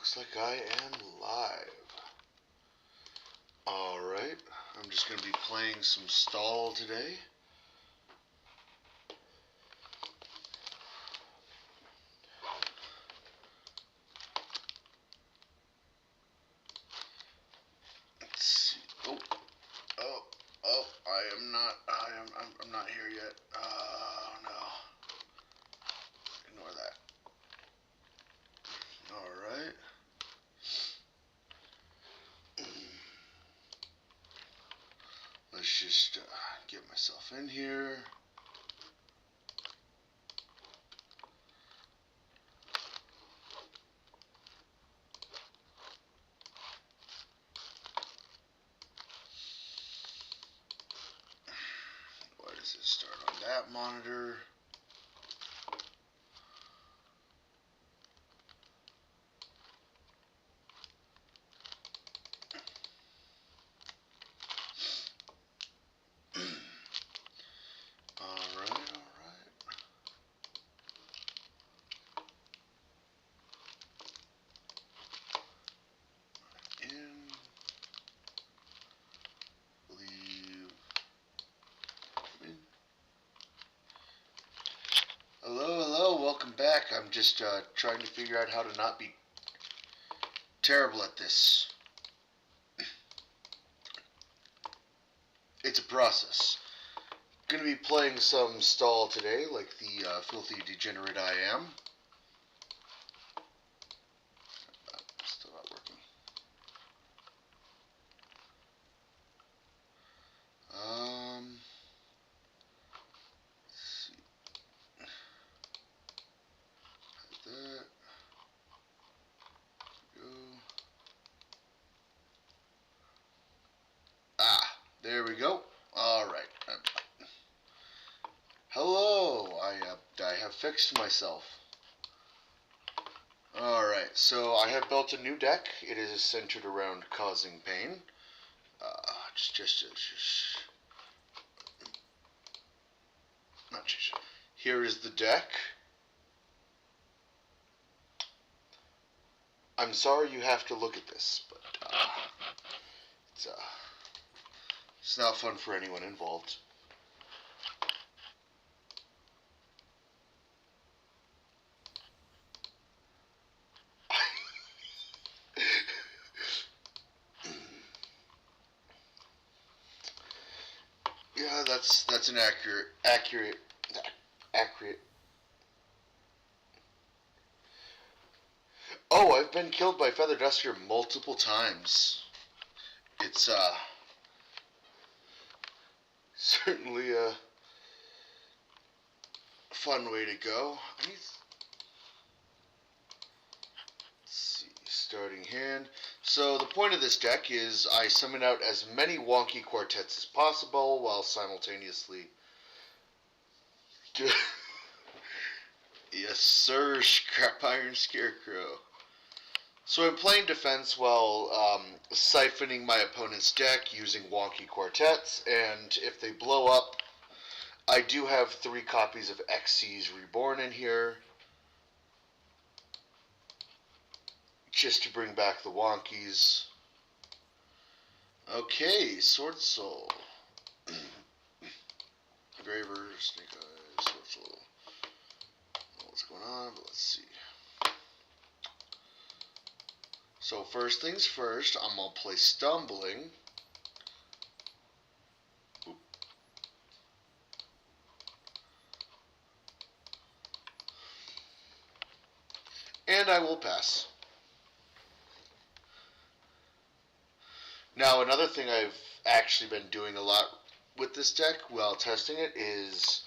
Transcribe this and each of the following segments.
Looks like I am live. Alright, I'm just going to be playing some stall today. Let's see. I'm not here yet. Oh no. Ignore that. Alright. Let's just get myself in here. Why does it start on that monitor? Alright. In. Leave. In. Hello, welcome back. I'm just trying to figure out how to not be terrible at this. It's a process. Gonna be playing some stall today, like the filthy degenerate I am. Still not working. Let's see. Like that. Go. There we go. Alright. Hello! I have fixed myself. Alright, so I have built a new deck. It is centered around causing pain. Here is the deck. I'm sorry you have to look at this, but it's not fun for anyone involved. Yeah, that's an accurate. Oh, I've been killed by Feather Duster multiple times. It's certainly a fun way to go. Let's see, starting hand. So the point of this deck is I summon out as many wonky quartets as possible while simultaneously yes sir, Scrap Iron Scarecrow. So I'm playing defense while siphoning my opponent's deck using wonky quartets, and if they blow up, I do have 3 copies of Xyz Reborn in here, just to bring back the wonkies. Okay, Sword Soul. Graver, Snake Eyes, Sword Soul. I don't know what's going on, but let's see. So first things first, I'm going to play Stumbling. Oop. And I will pass. Now another thing I've actually been doing a lot with this deck while testing it is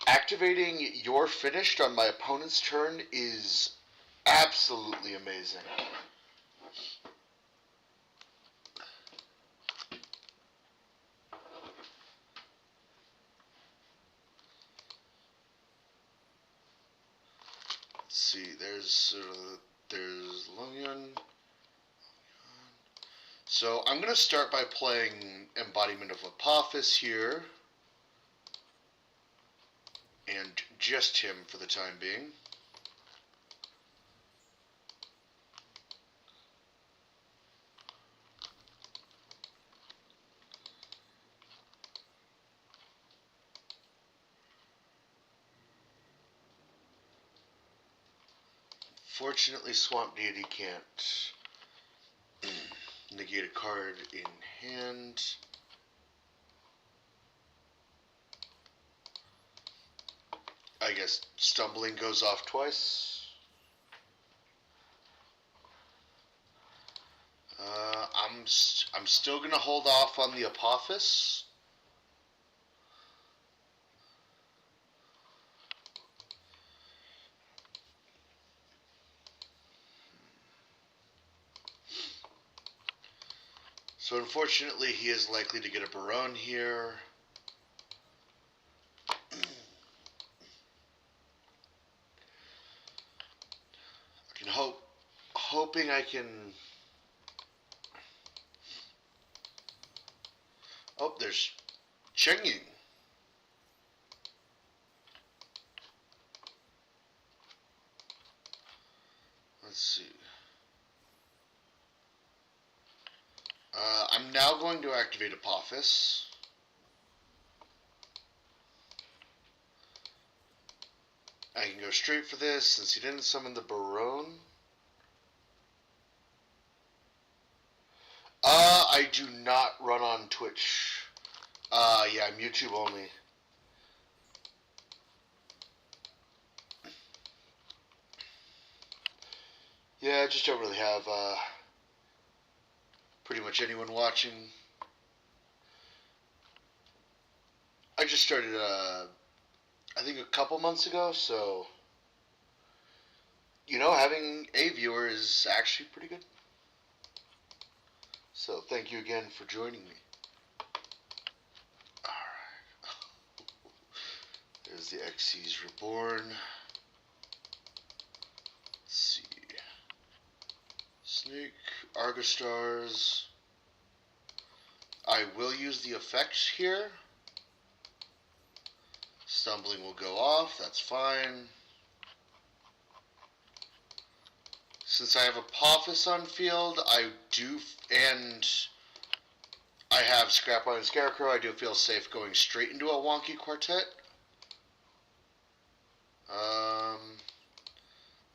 activating You're Finished on my opponent's turn is absolutely amazing. Let's see, there's Longyun. So I'm going to start by playing Embodiment of Apophis here. And just him for the time being. Fortunately, Swamp Deity can't negate a card in hand. I guess Stumbling goes off twice. I'm still gonna hold off on the Apophis. So unfortunately, he is likely to get a Barone here. I can hoping I can. Oh, there's Chengying. Let's see. I'm now going to activate Apophis. I can go straight for this since he didn't summon the Barone. I do not run on Twitch. Yeah, I'm YouTube only. Yeah, I just don't really have pretty much anyone watching. I just started, I think a couple months ago, so, having a viewer is actually pretty good. So, thank you again for joining me. Alright. There's the Xyz Reborn. Let's see. Snake, Argostars. I will use the effects here. Stumbling will go off, that's fine. Since I have Apophis on field, and I have Scrap Iron Scarecrow, I do feel safe going straight into a wonky quartet.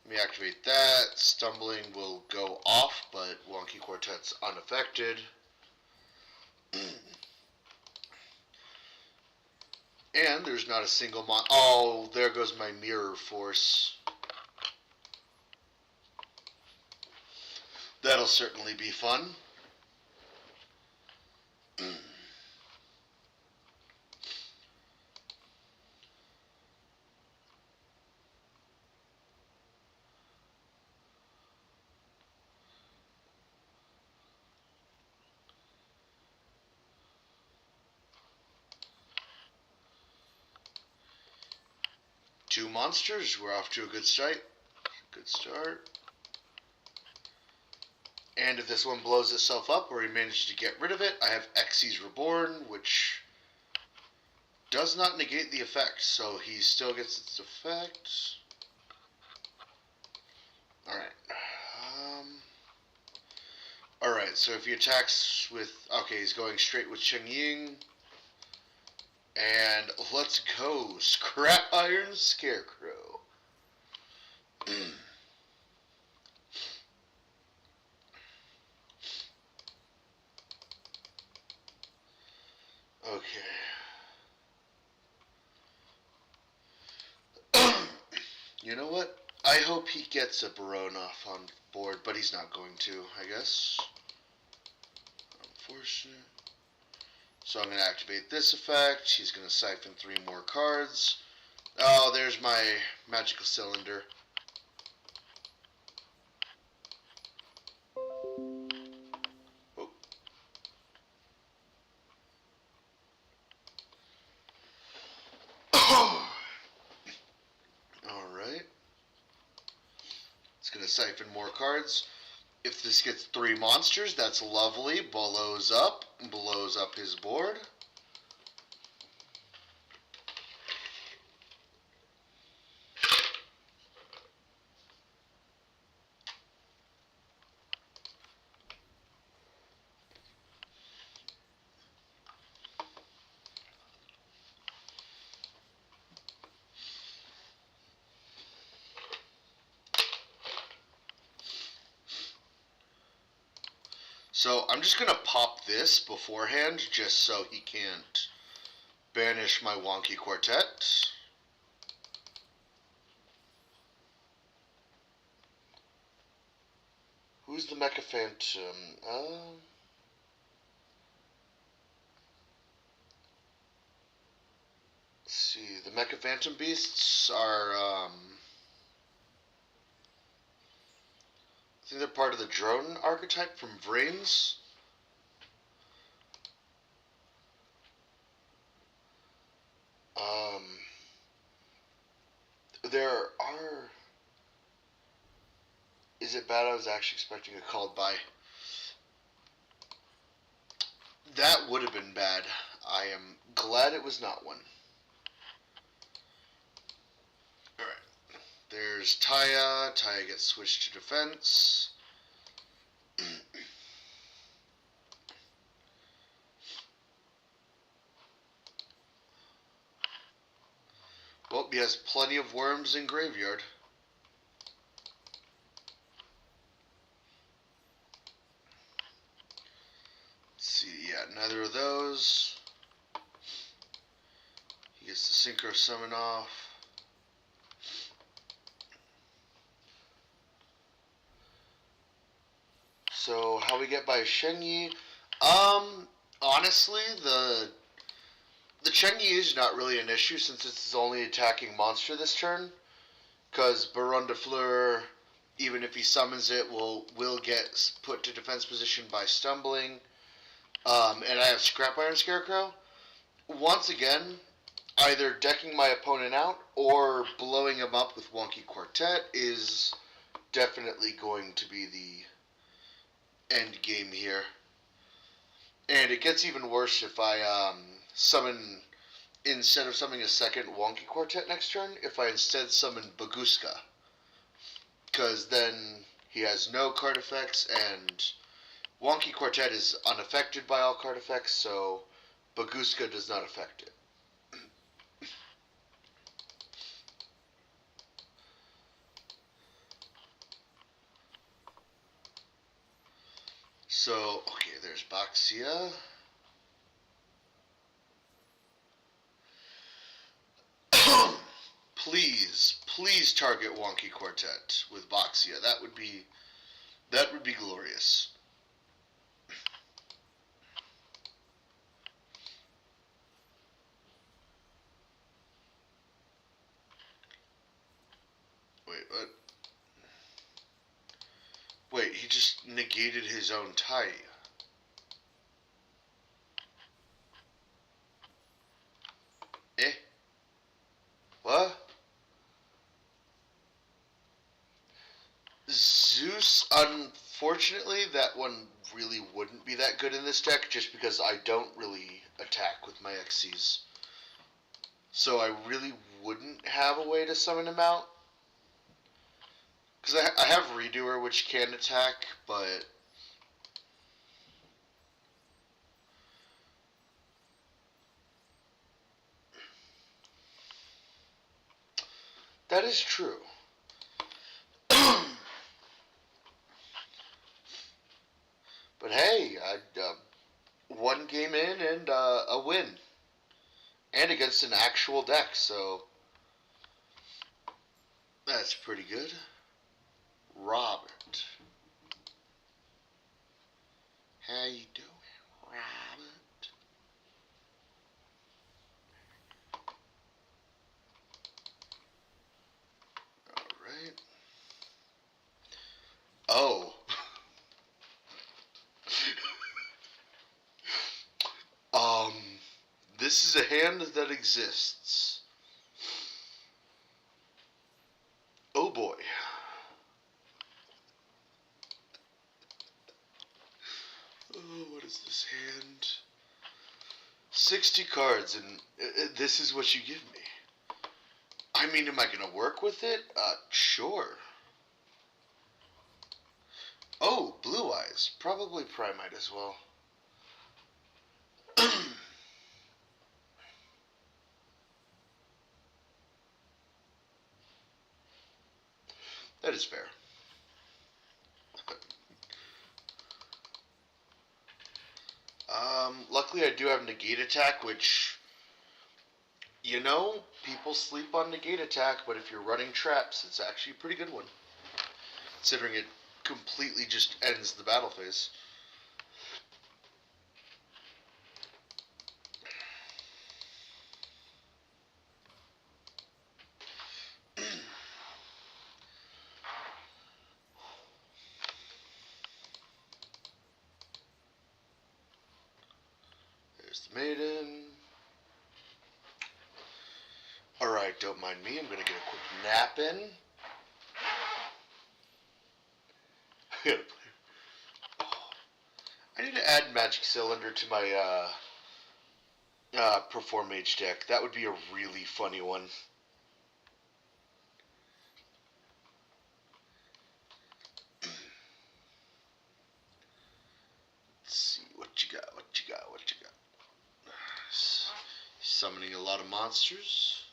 Let me activate that. Stumbling will go off, but wonky quartet's unaffected. And there's not a single oh, there goes my Mirror Force. That'll certainly be fun. Two monsters. We're off to a good start. And if this one blows itself up or he manages to get rid of it, I have Xyz Reborn, which does not negate the effect, so he still gets its effect. Alright. Alright, so if he attacks with... Okay, he's going straight with Chengying. And let's go. Scrap Iron Scarecrow. Okay. You know what? I hope he gets a Barone off on board, but he's not going to, I guess. Unfortunate. So I'm going to activate this effect. He's going to siphon 3 more cards. Oh, there's my magical cylinder. Alright. It's going to siphon more cards. If this gets 3 monsters, that's lovely. Blows up his board. So I'm just going to pop this beforehand just so he can't banish my wonky quartet. Who's the Mecha Phantom? Let's see. The Mecha Phantom Beasts are, I think they're part of the drone archetype from Vrains. There are... Is it bad I was actually expecting a called by? That would have been bad. I am glad it was not one. Alright. There's Taya. Taya gets switched to defense. Well, he has plenty of worms in graveyard. Let's see, yeah, neither of those. He gets the Synchro Summon off. So, how we get by Shenyi? Honestly, the Chengyi is not really an issue since it's his only attacking monster this turn. Because Baron de Fleur, even if he summons it, will get put to defense position by stumbling. And I have Scrap Iron Scarecrow. Once again, either decking my opponent out or blowing him up with Wonky Quartet is definitely going to be the end game here. And it gets even worse if I summon, instead of summoning a second Wonky Quartet next turn, if I instead summon Baguska. Because then he has no card effects, and Wonky Quartet is unaffected by all card effects, so Baguska does not affect it. So, okay, there's Baxia. Please target Wonky Quartet with Baxia. That would be glorious. Wait, what? Wait, he just negated his own tie. Eh? What? Zeus, unfortunately, that one really wouldn't be that good in this deck just because I don't really attack with my Xyz. So I really wouldn't have a way to summon him out. Because I have Redoer, which can attack, but... That is true. But hey, one game in and a win. And against an actual deck, so that's pretty good. Robert. How you doing, Robert? Alright. Oh. This is a hand that exists. Oh boy. Oh, what is this hand? 60 cards, and this is what you give me. I mean, am I going to work with it? Sure. Oh, Blue Eyes. Probably Primite as well. That is fair. Luckily I do have negate attack, which, people sleep on negate attack, but if you're running traps, it's actually a pretty good one, considering it completely just ends the battle phase. There's the maiden. Alright, don't mind me. I'm going to get a quick nap in. I need to add Magic Cylinder to my Perform Mage deck. That would be a really funny one. Let's see, what you got. Summoning a lot of monsters.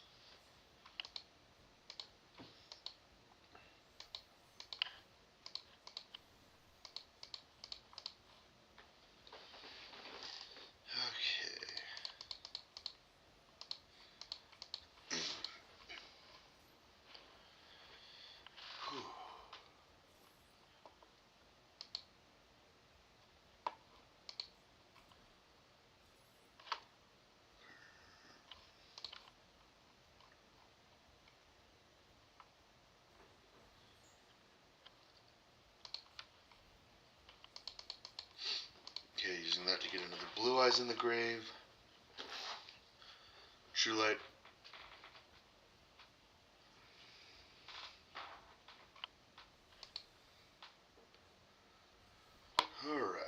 Okay, using that to get another Blue Eyes in the grave. True Light. Alright.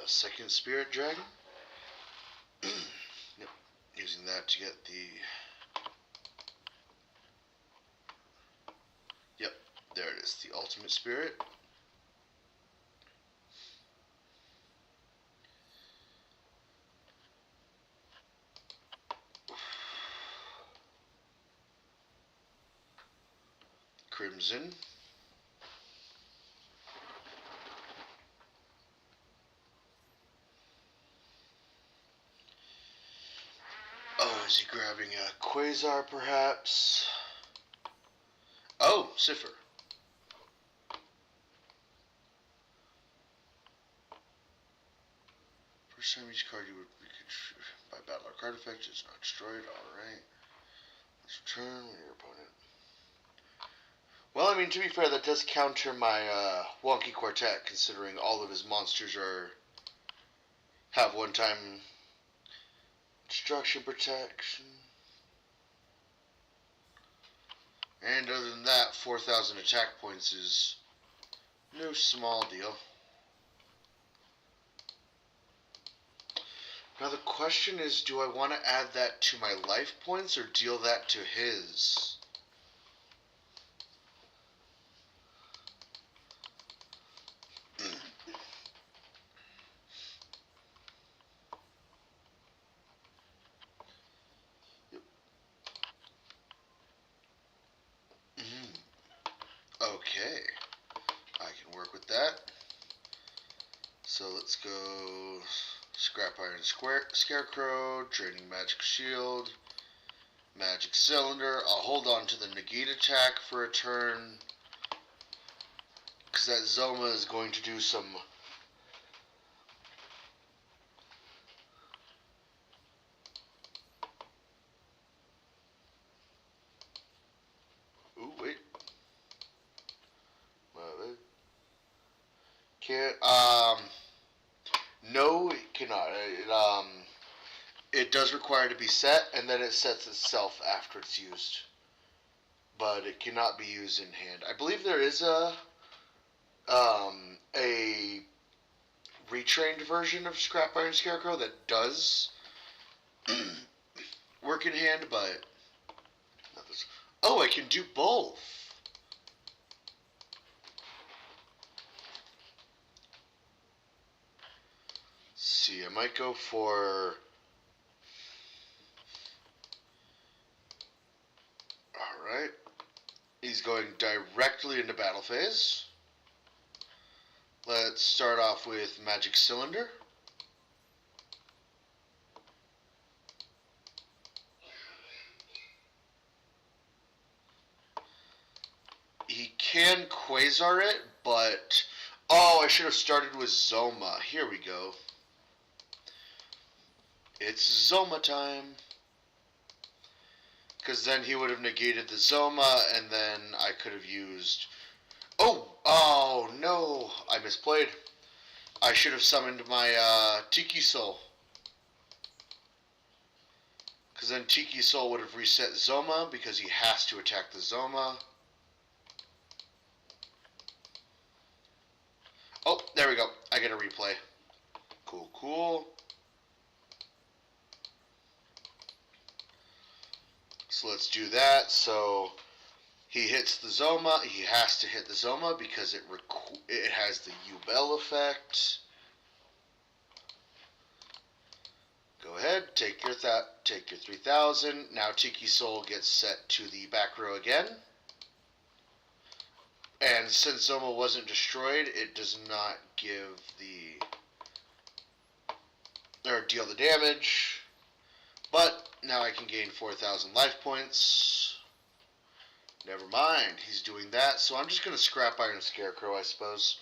Second Spirit Dragon. Yep. Using that to get the... Yep, there it is. The Ultimate Spirit. Crimson. Oh, is he grabbing a Quasar, perhaps? Oh, Cipher. First time each card you would by battle or card effect is not destroyed. Alright. Let's return when your opponent... Well, I mean, to be fair, that does counter my wonky quartet, considering all of his monsters have one-time destruction protection. And other than that, 4,000 attack points is no small deal. Now the question is, do I want to add that to my life points or deal that to his? Okay, I can work with that. So let's go Scrap Iron Scarecrow, Draining Magic Shield, Magic Cylinder. I'll hold on to the negate attack for a turn, because that Zoma is going to do some... Ooh, wait. Can't, no, it cannot. It does require to be set, and then it sets itself after it's used. But it cannot be used in hand. I believe there is a retrained version of Scrap Iron Scarecrow that does work in hand, but... Oh, I can do both! see, I might go for... Alright. He's going directly into battle phase. Let's start off with Magic Cylinder. He can Quasar it, but... Oh, I should have started with Zoma. Here we go. It's Zoma time. Because then he would have negated the Zoma, and then I could have used... Oh no, I misplayed. I should have summoned my Tiki Soul. Because then Tiki Soul would have reset Zoma, because he has to attack the Zoma. Oh, there we go. I get a replay. Cool. So let's do that. So he hits the Zoma. He has to hit the Zoma because it has the Yubel effect. Go ahead, take your 3,000. Now Tiki Soul gets set to the back row again. And since Zoma wasn't destroyed, it does not give or deal the damage. But now I can gain 4,000 life points. Never mind, he's doing that, so I'm just going to scrap Iron Scarecrow, I suppose.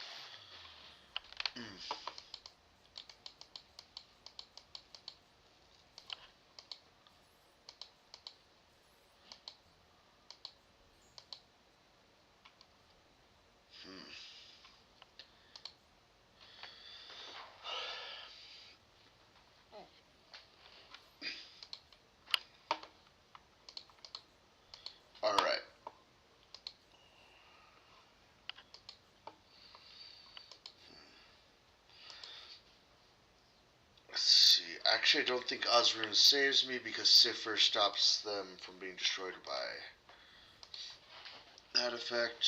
Alright. Let's see. Actually, I don't think Osrune saves me because Sifr stops them from being destroyed by that effect.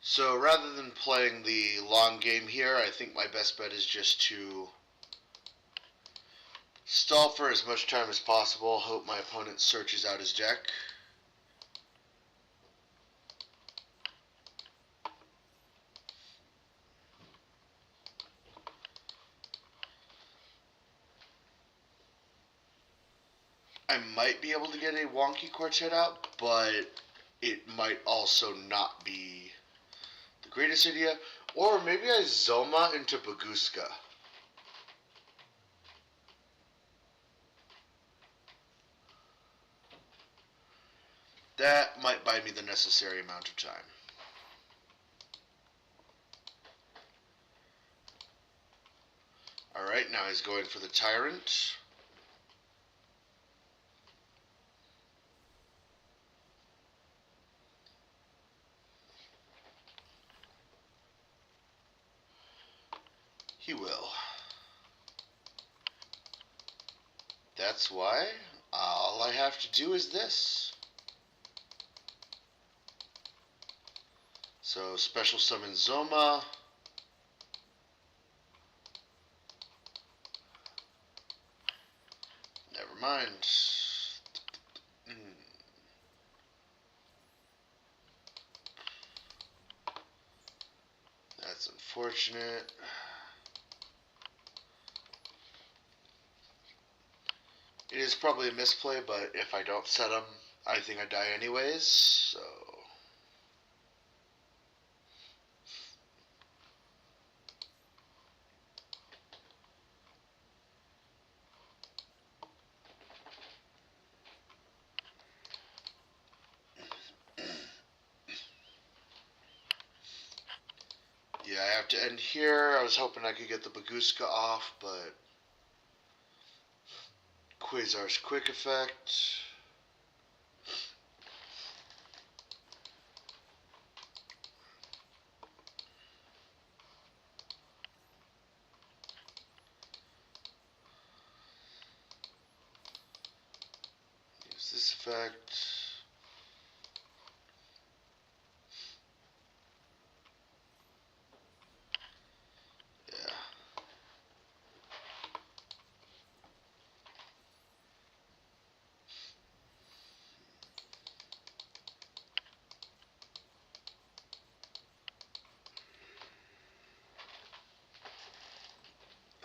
So rather than playing the long game here, I think my best bet is just to stall for as much time as possible, hope my opponent searches out his deck. I might be able to get a wonky quartet out, but it might also not be the greatest idea. Or maybe I Zoma into Baguska. That might buy me the necessary amount of time. Alright, now he's going for the Tyrant. He will. That's why all I have to do is this. So special summon Zoma. Never mind. That's unfortunate. It is probably a misplay, but if I don't set him, I think I die anyways, so... Yeah, I have to end here. I was hoping I could get the Baguska off, but... Quasar's Quick Effect... effect. Yeah.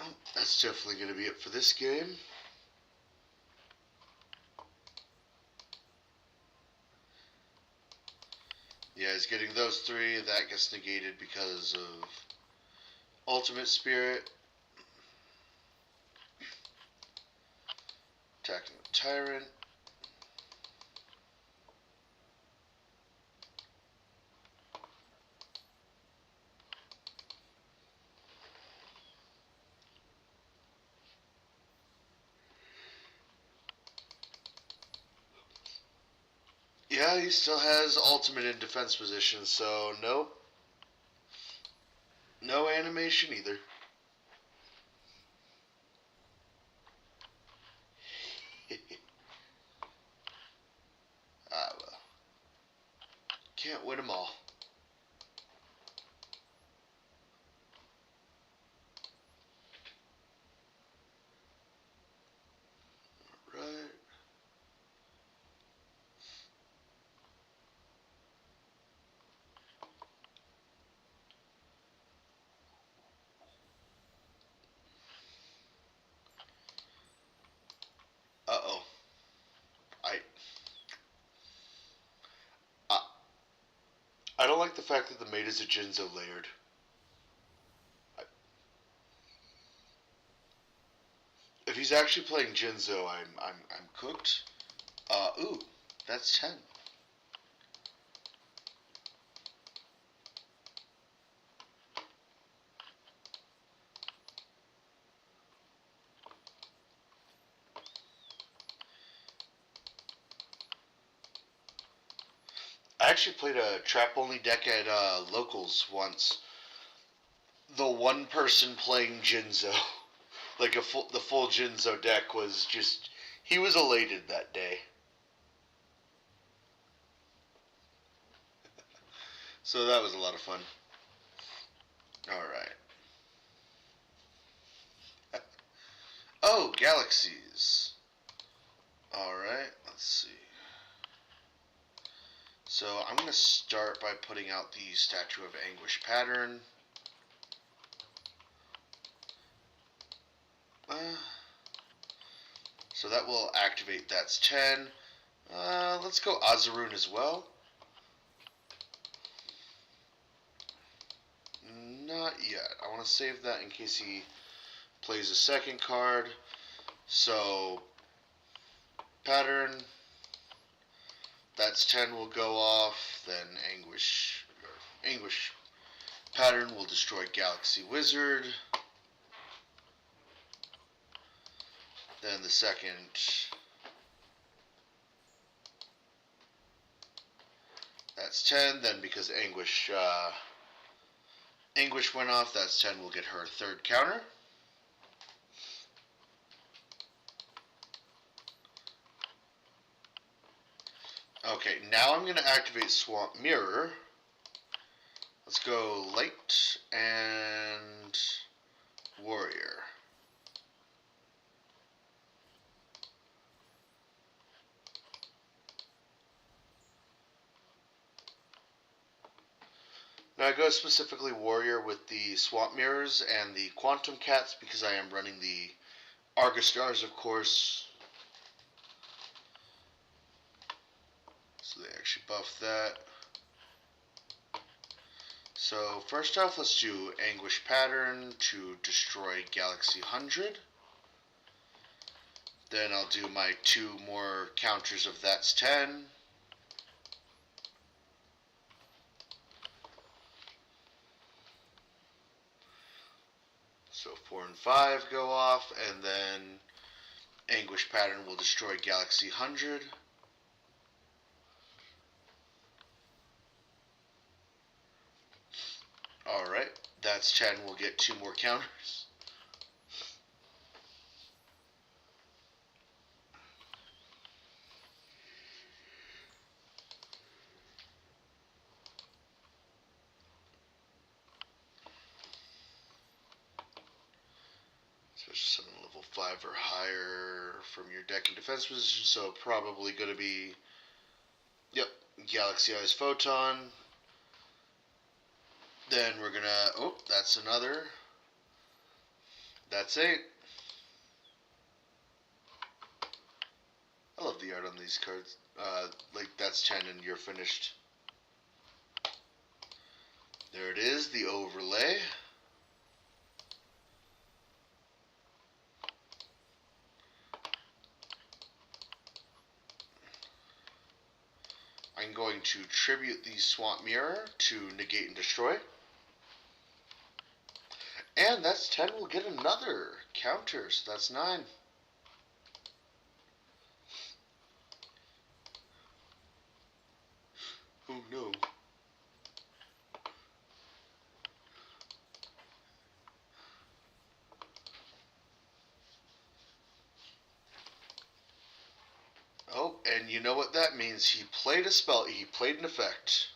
Oh, that's definitely going to be it for this game. Yeah, he's getting those three. That gets negated because of Ultimate Spirit. Attacking the Tyrant. Yeah, he still has ultimate in defense position, so nope. No animation either. Ah, well. Can't win them all. Right. Uh-oh. I, I I don't like the fact that the mate is a Jinzo layered. I, if he's actually playing Jinzo, I'm cooked. Ooh, that's 10. I actually played a trap-only deck at locals once. The one person playing Jinzo, like the full Jinzo deck was just, he was elated that day. So that was a lot of fun. All right. Oh, galaxies. All right. Let's see. So I'm going to start by putting out the Statue of Anguish pattern. So that will activate, that's 10. Let's go Azarun as well. Not yet. I want to save that in case he plays a second card. So, pattern, that's 10 will go off, then Anguish pattern will destroy Galaxy Wizard. Then the second, that's 10. Then because Anguish went off, that's 10 will get her third counter. Okay, now I'm going to activate Swamp Mirror. Let's go Light and Warrior. Now I go specifically Warrior with the Swamp Mirrors and the Quantum Cats because I am running the Argus Stars, of course. So they actually buff that. So first off, let's do Anguish Pattern to destroy Galaxy 100. Then I'll do my 2 more counters of that's 10. So 4 and 5 go off, and then Anguish Pattern will destroy Galaxy 100. Alright, that's 10. We'll get 2 more counters. 5 or higher from your deck and defense position, so probably going to be, yep, Galaxy Eyes Photon. Then we're going to, oh, that's another. That's 8. I love the art on these cards. Like, that's 10 and you're finished. There it is, the overlay. I'm going to tribute the Swamp Mirror to negate and destroy. And that's 10. We'll get another counter, so that's 9. Oh no. Oh, and you know what that means. He played a spell. He played an effect.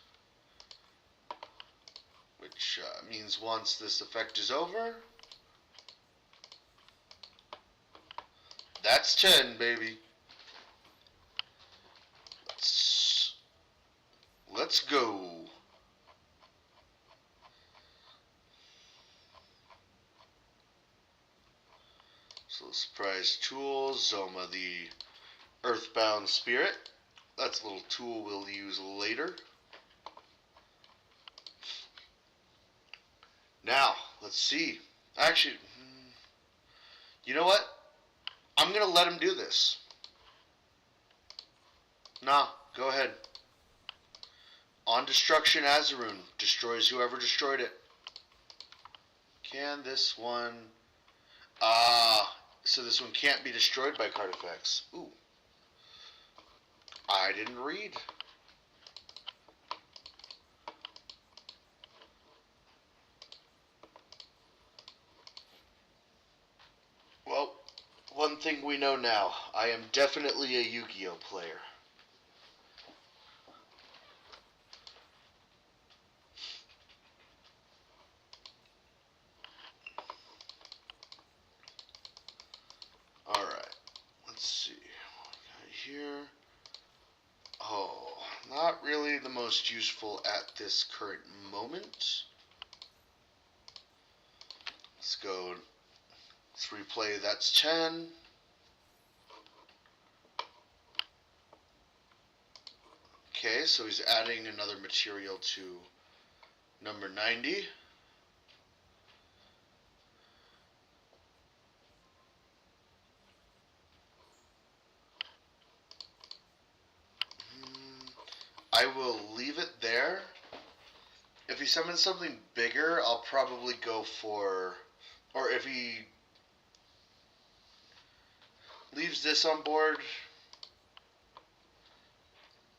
Which means once this effect is over, that's 10, baby. Let's go. So surprise tool, Zoma the Earthbound Spirit. That's a little tool we'll use later. Now, let's see. Actually, you know what? I'm going to let him do this. Nah, go ahead. On destruction, Azarun destroys whoever destroyed it. Can this one... so this one can't be destroyed by card effects. Ooh. I didn't read. Well, one thing we know now. I am definitely a Yu-Gi-Oh player. Alright. Let's see. What we got here? Oh, not really the most useful at this current moment. Let's go. Let's replay that's 10. Okay, so he's adding another material to number 90. I will leave it there. If he summons something bigger, I'll probably go for... Or if he leaves this on board,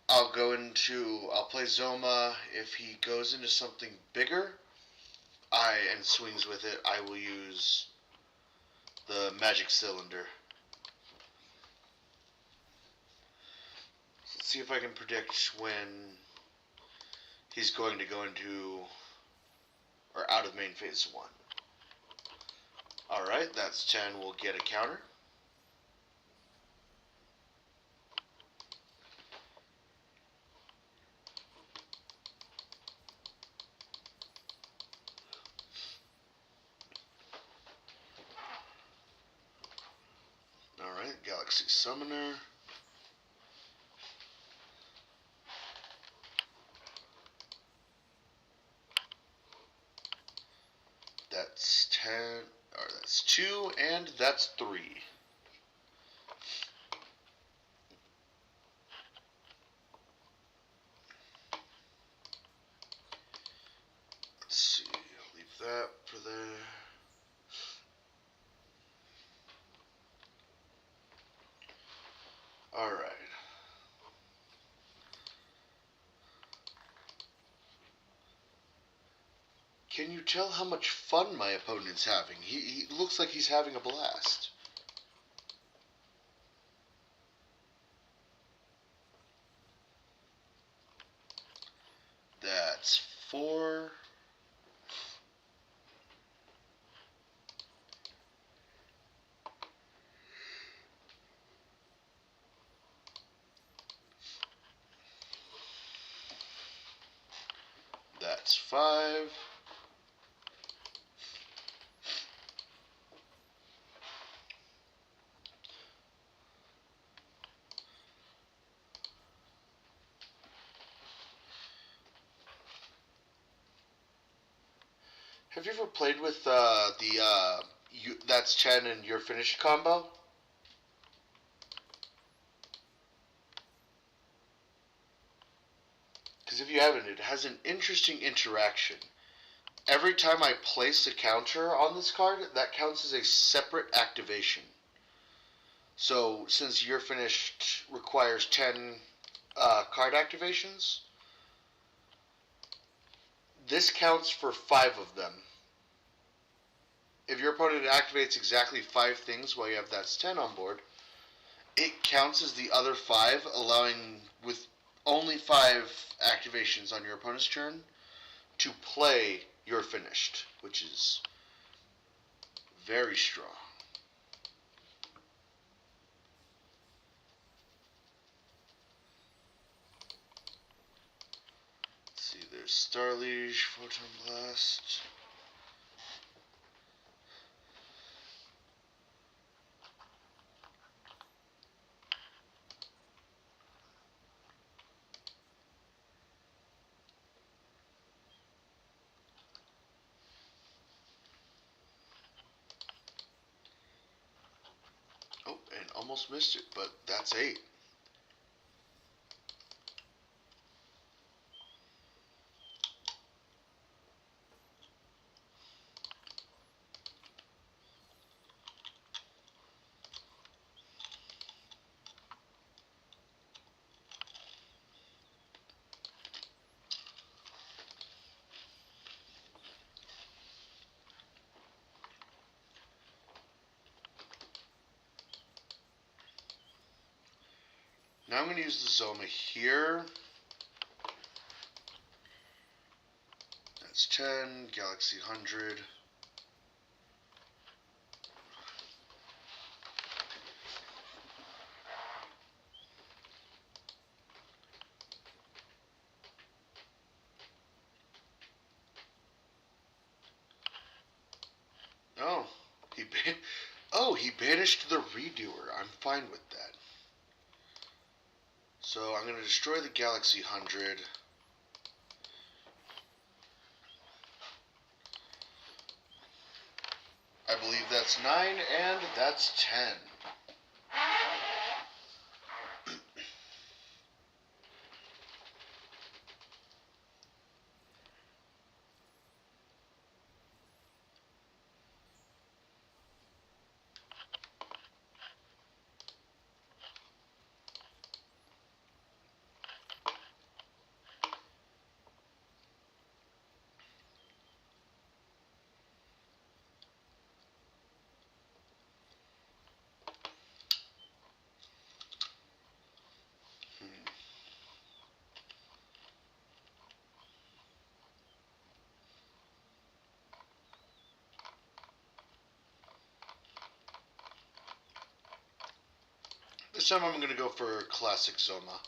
I'll play Zoma. If he goes into something bigger and swings with it, I will use the Magic Cylinder. Let's see if I can predict when he's going to go into or out of main phase 1. Alright, that's 10. We'll get a counter. Alright, Galaxy Summoner. That's 10, or that's 2, and that's 3. Let's see, I'll leave that for there. Alright. Can you tell how much fun my opponent's having? He looks like he's having a blast. That's 4. That's 5. Have you ever played with that's 10 and you're finished combo? Because if you haven't, it has an interesting interaction. Every time I place a counter on this card, that counts as a separate activation. So since you're finished requires 10 card activations, this counts for 5 of them. If your opponent activates exactly 5 things while you have that's 10 on board, it counts as the other 5, allowing with only 5 activations on your opponent's turn to play you're finished, which is very strong. Let's see, there's Starliege, Photon Blast. Oh, and almost missed it, but that's 8. Now I'm going to use the Zoma here. That's 10, Galaxy 100. Oh, he banished the Redoer. I'm fine with that. So I'm going to destroy the Galaxy 100. I believe that's 9, and that's 10. This time I'm going to go for Classic Zoma.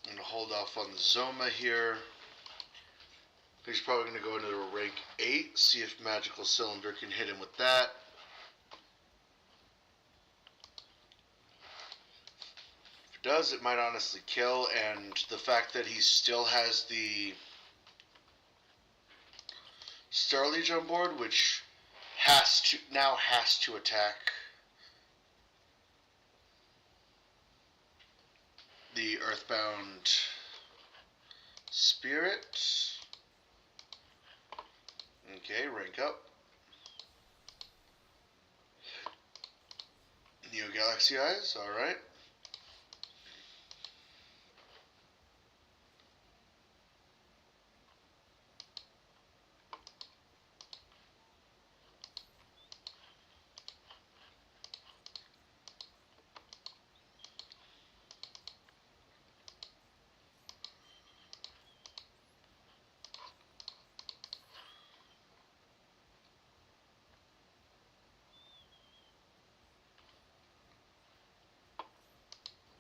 I'm going to hold off on the Zoma here. He's probably going to go into a rank 8, see if Magical Cylinder can hit him with that. If it does, it might honestly kill, and the fact that he still has the Starliege on board, which now has to attack the Earthbound Spirit. Okay, rank up. Neo Galaxy Eyes, alright.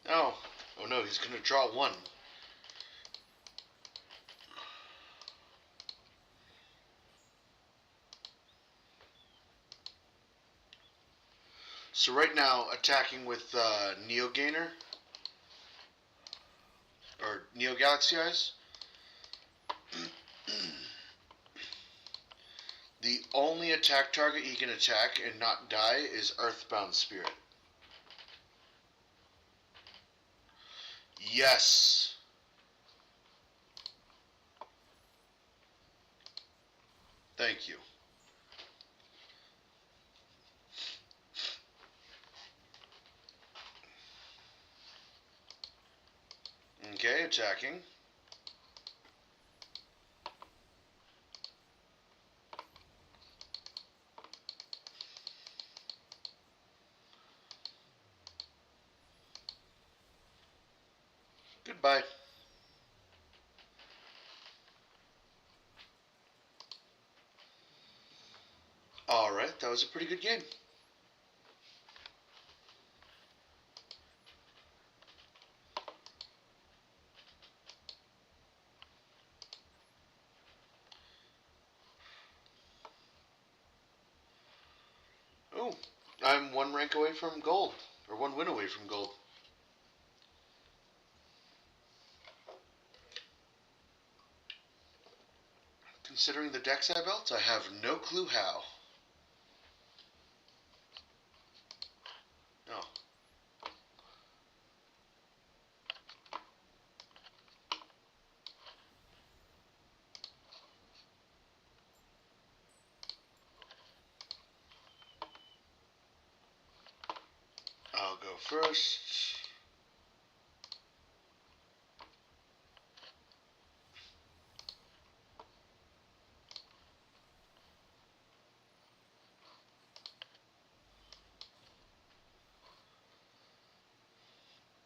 Oh. Oh no, he's gonna draw one. So right now, attacking with Neo Gainer, or Neo Galaxy Eyes, the only attack target he can attack and not die is Earthbound Spirit. Yes. Thank you. Okay, attacking. Goodbye. Alright, that was a pretty good game. Oh, I'm one rank away from gold. Or one win away from gold. Considering the decks I built, I have no clue how. Oh. I'll go first.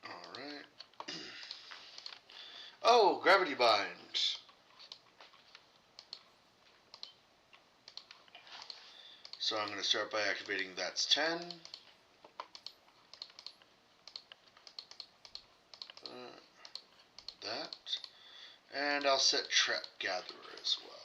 Alright. Oh, Gravity Bind. So I'm going to start by activating That's 10. That. And I'll set Trap Gatherer as well.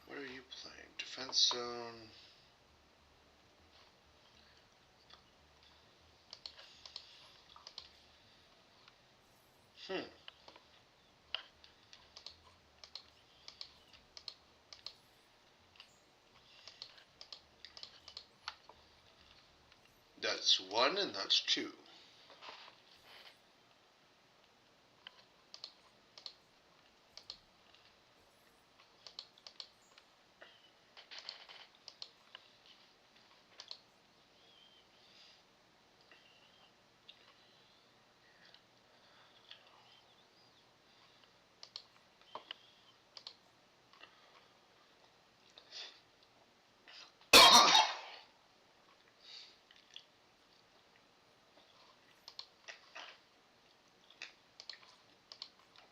What are you playing? Defense Zone. That's 1 and that's 2.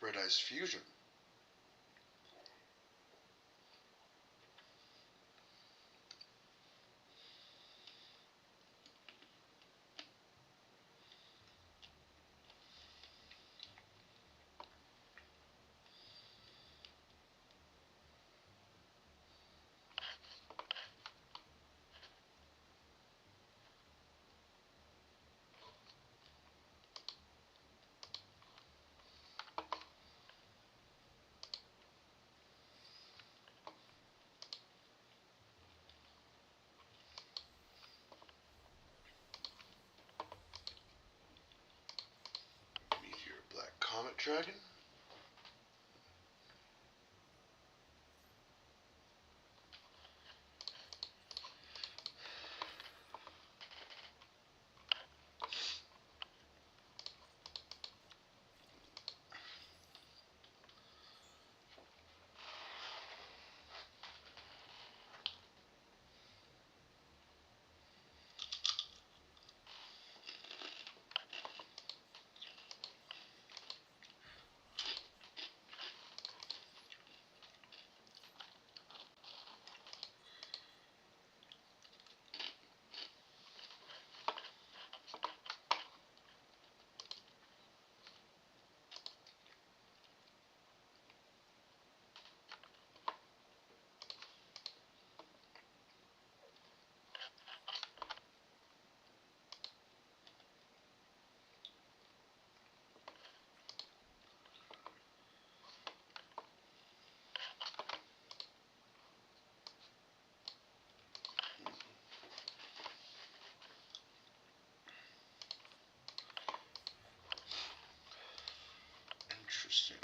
Red Eyes Fusion. dragon. Interesting.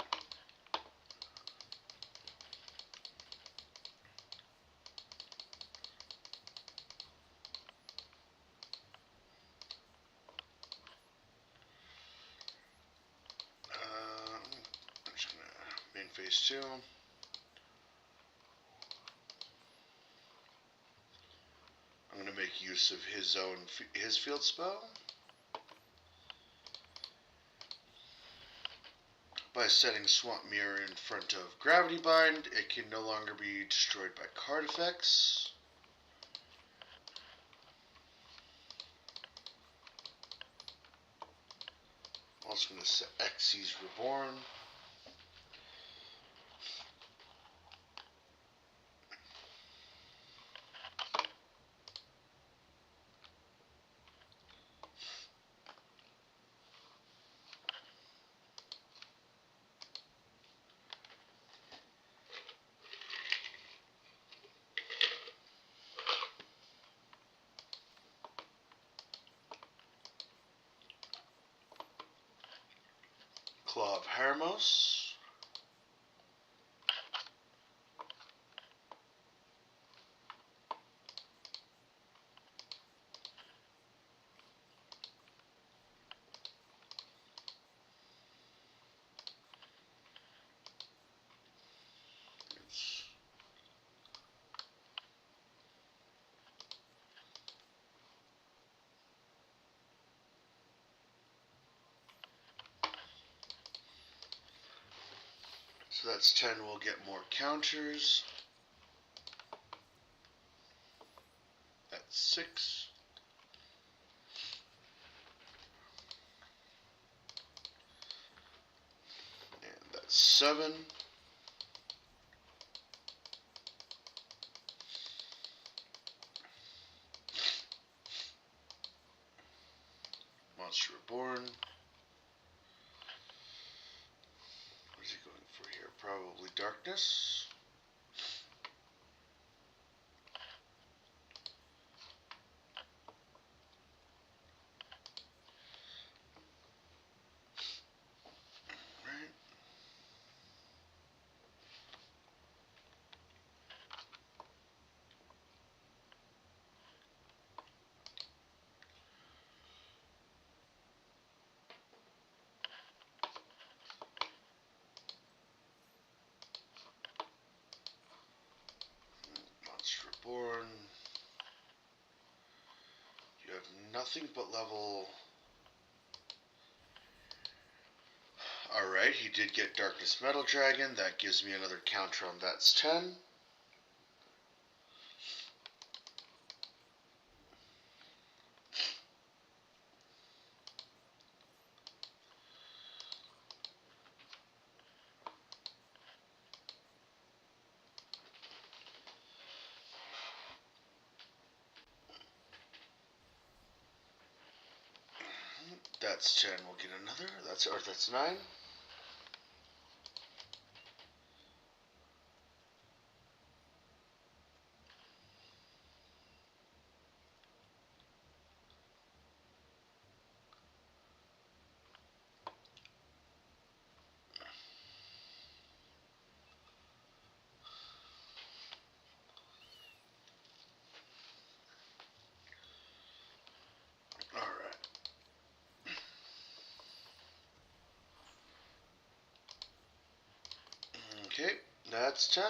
I'm just gonna main phase 2. I'm gonna make use of his field spell. By setting Swamp Mirror in front of Gravity Bind, it can no longer be destroyed by card effects. I'm also going to set Xyz Reborn. Claw of Hermos. So that's 10, we'll get more counters. That's 6. And that's 7. Monster Reborn. What is he going for here? Probably Darkness. Right. Monster Reborn. You have nothing but level. Alright, he did get Darkness Metal Dragon. That gives me another counter on that's 10. That's 10. We'll get another. That's 9. That's 10.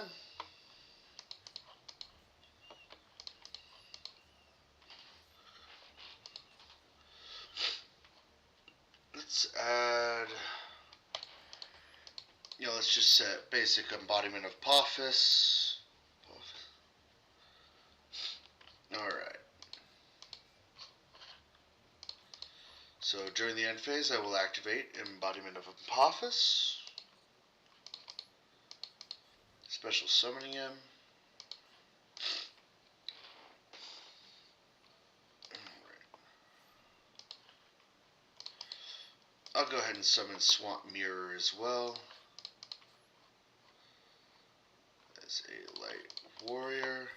Let's add, let's just set basic embodiment of Apophis. Alright. So during the end phase, I will activate embodiment of Apophis. Special summoning him. I'll go ahead and summon Swamp Mirror as well. As a light warrior.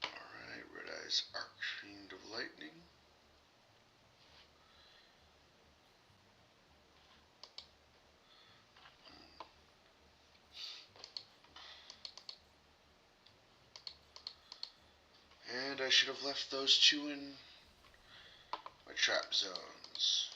Alright, Red Eyes Archfiend of Lightning. And I should have left those two in my trap zones.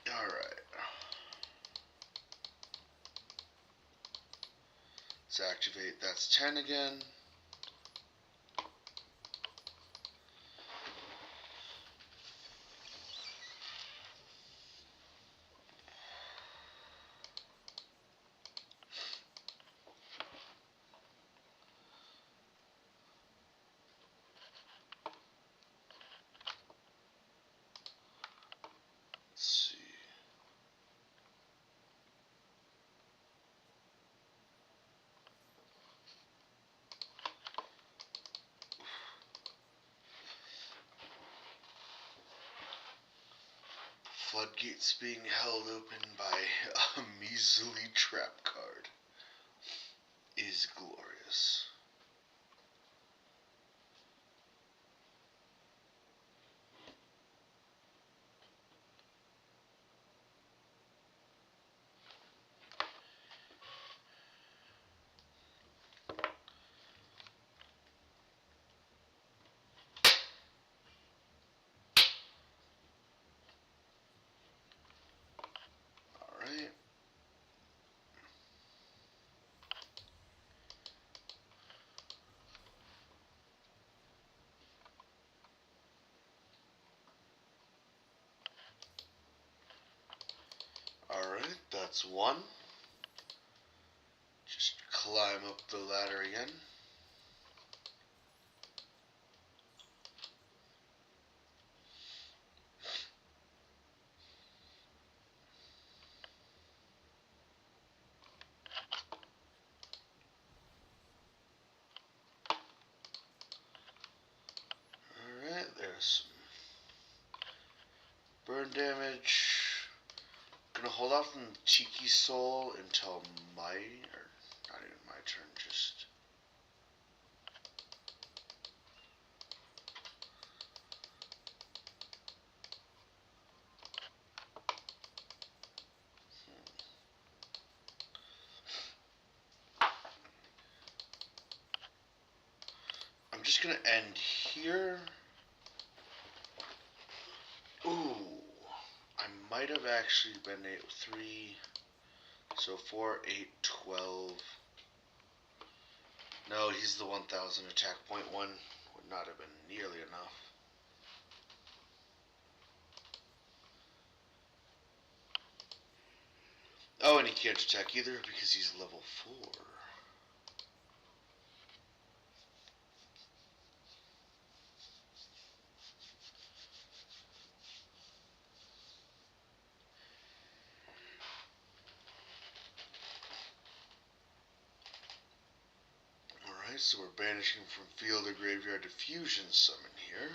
Alright. Let's activate, that's 10 again. Let's see. Floodgates being held open by a measly trap card is glorious. Alright. Alright, that's one. Just climb up the ladder again. Alright, there's some burn damage. Gonna hold off on Cheeky Soul until my, or not even my turn, just... I'm just gonna end here. Ooh, I might have actually been 3, so 4, 8, 12. No, he's the 1000 attack point one. Would not have been nearly enough. Oh, and he can't attack either because he's level 4. Alright, so we're banishing from field or graveyard to fusion summon here.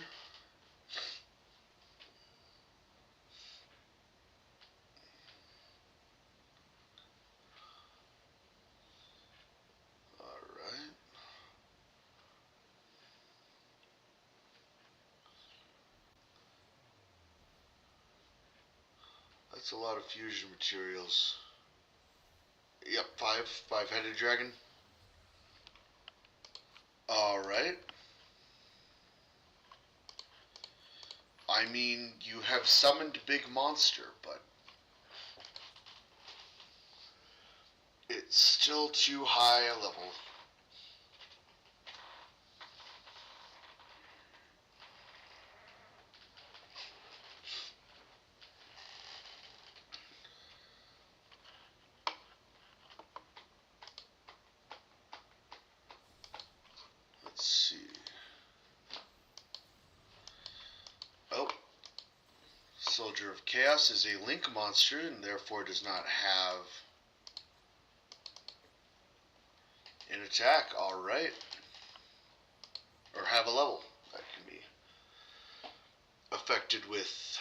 Alright. That's a lot of fusion materials. Yep, five-headed dragon. Alright. I mean, you have summoned Big Monster, but it's still too high a level. Let's see. Oh. Soldier of Chaos is a link monster and therefore does not have an attack. Alright. Or have a level that can be affected with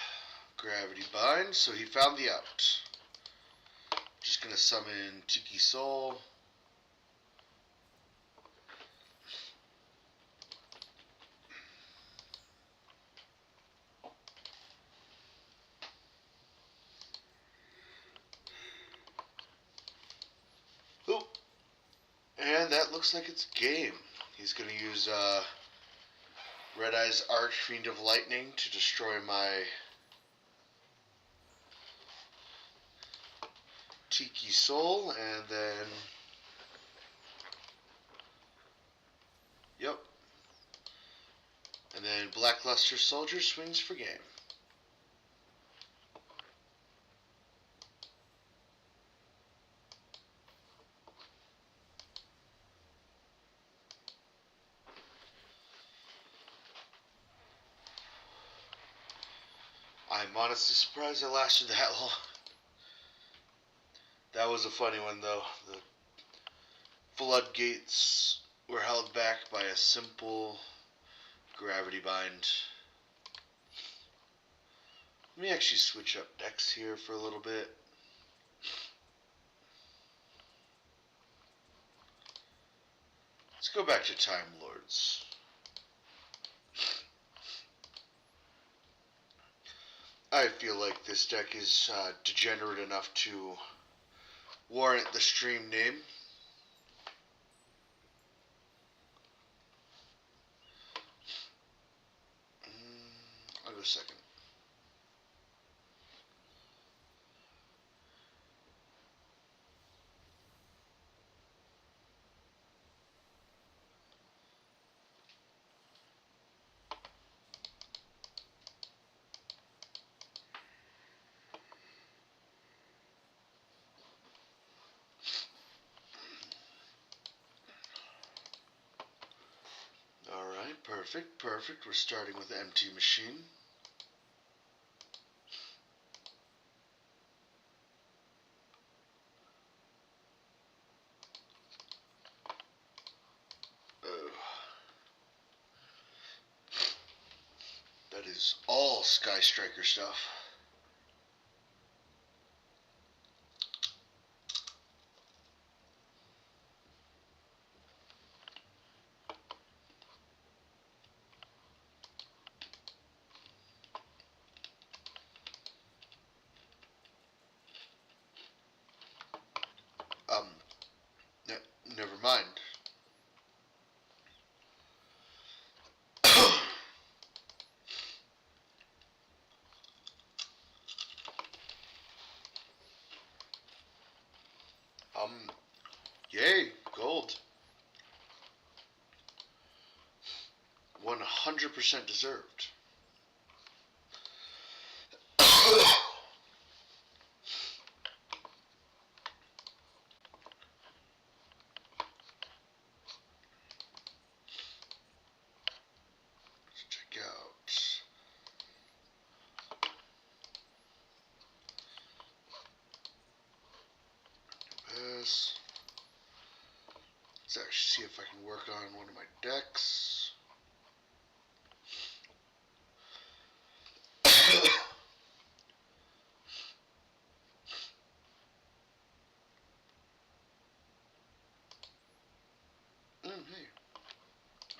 Gravity Bind. So he found the out. Just going to summon Tiki Soul. Oop. And that looks like it's game. He's going to use Red Eye's Archfiend of Lightning to destroy my Tiki Soul, and then yep. And then Blackluster Soldier swings for game. I'm honestly surprised it lasted that long. That was a funny one though. The floodgates were held back by a simple Gravity Bind. Let me actually switch up decks here for a little bit. Let's go back to Time Lords. I feel like this deck is degenerate enough to warrant the stream name. I'll go second. Alright, perfect, perfect. We're starting with Empty Machine. Oh. That is all Sky Striker stuff. Never mind. Yay, gold. 100% deserved. Check out. Pass. Let's actually see if I can work on one of my decks. Hey.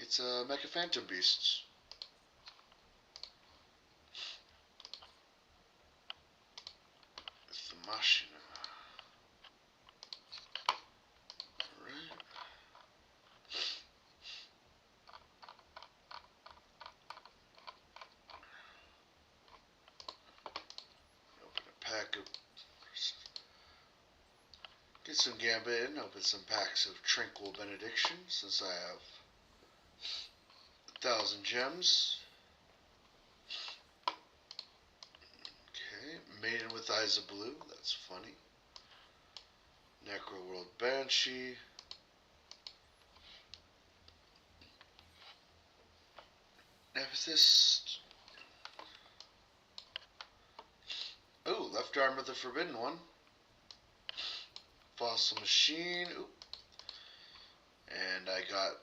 It's Mecha Phantom Beasts. It's the Machina. Alright. Open a pack of... Get some Gambit in. Open some packs of Tranquil Benediction, since I have 1,000 gems. Okay, Maiden with Eyes of Blue, that's funny. Necro World Banshee. Amethyst. Ooh, left arm of the Forbidden One. Fossil Machine. Ooh. And I got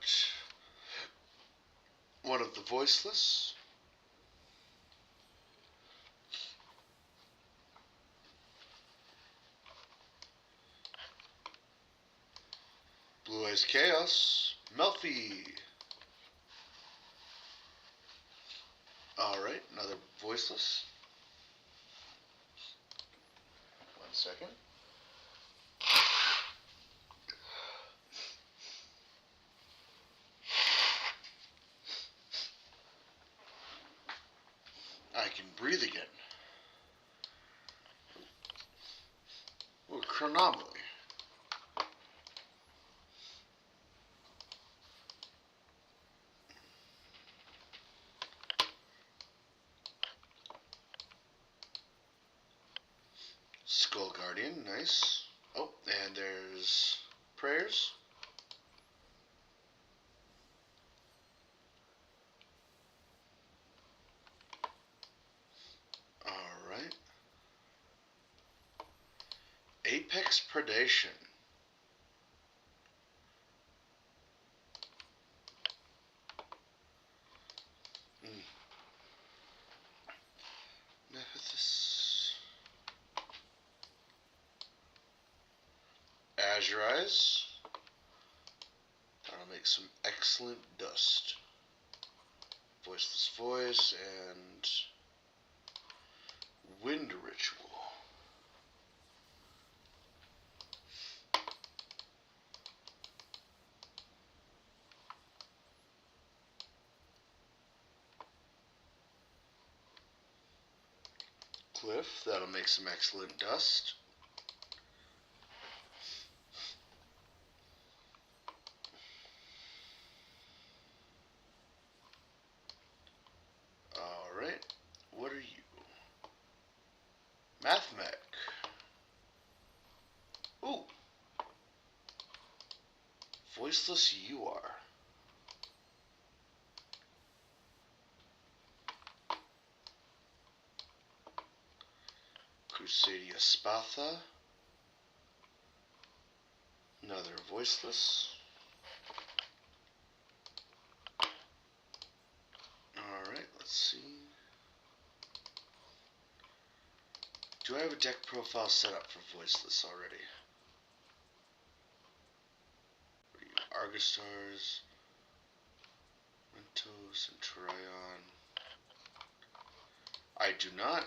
one of the Voiceless. Blue Eyes Chaos. Melfi. Alright, another Voiceless. 1 second. I can breathe again. Ooh, Chronomaly. Skull Guardian, nice. Oh, and there's Prayers. Alright. Apex Predation. Nephthys. Azure Eyes. That'll make some excellent dust. Voiceless Voice and Wind Ritual. Cliff, that'll make some excellent dust. Alright, what are you? Mathmech. Ooh. Voiceless you are. Crusadia Spatha. Another Voiceless. Alright, let's see. Do I have a deck profile set up for Voiceless already? Argostars, Mentos, and Trion. I do not.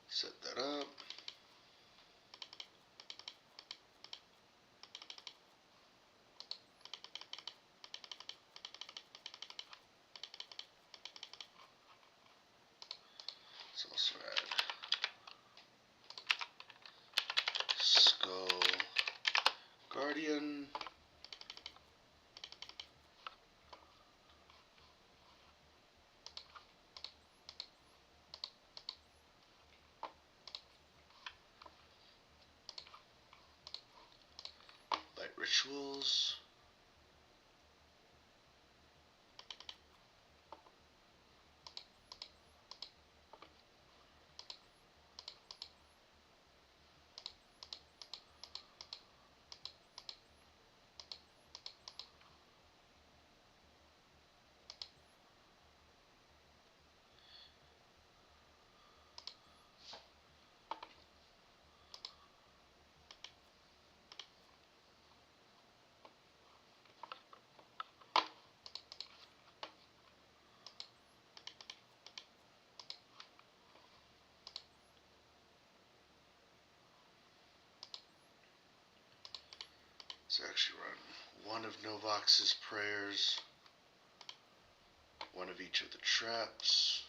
Set that up. Let's also add Skull Guardian. Light Rituals. Let's actually run one of Novox's prayers, one of each of the traps.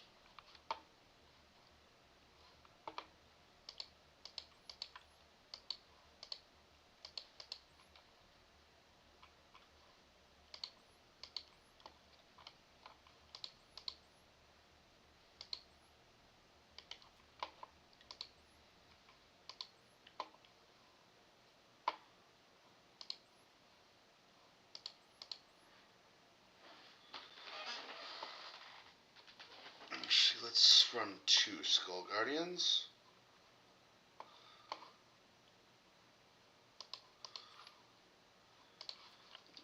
Actually, let's run 2 Skull Guardians.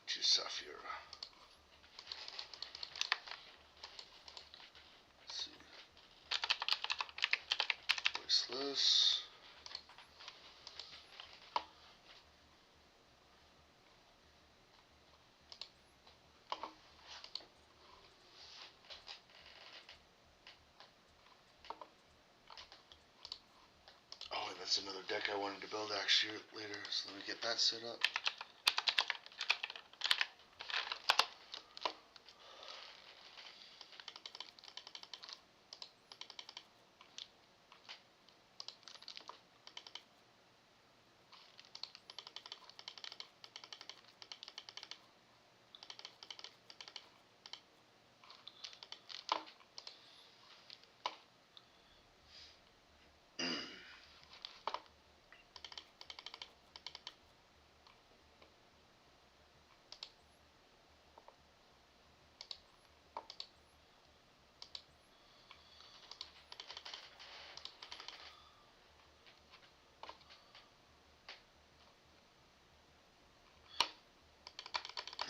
2 Saphira. Let's see. Voiceless. Oh, and that's another deck I wanted to build actually later, so let me get that set up.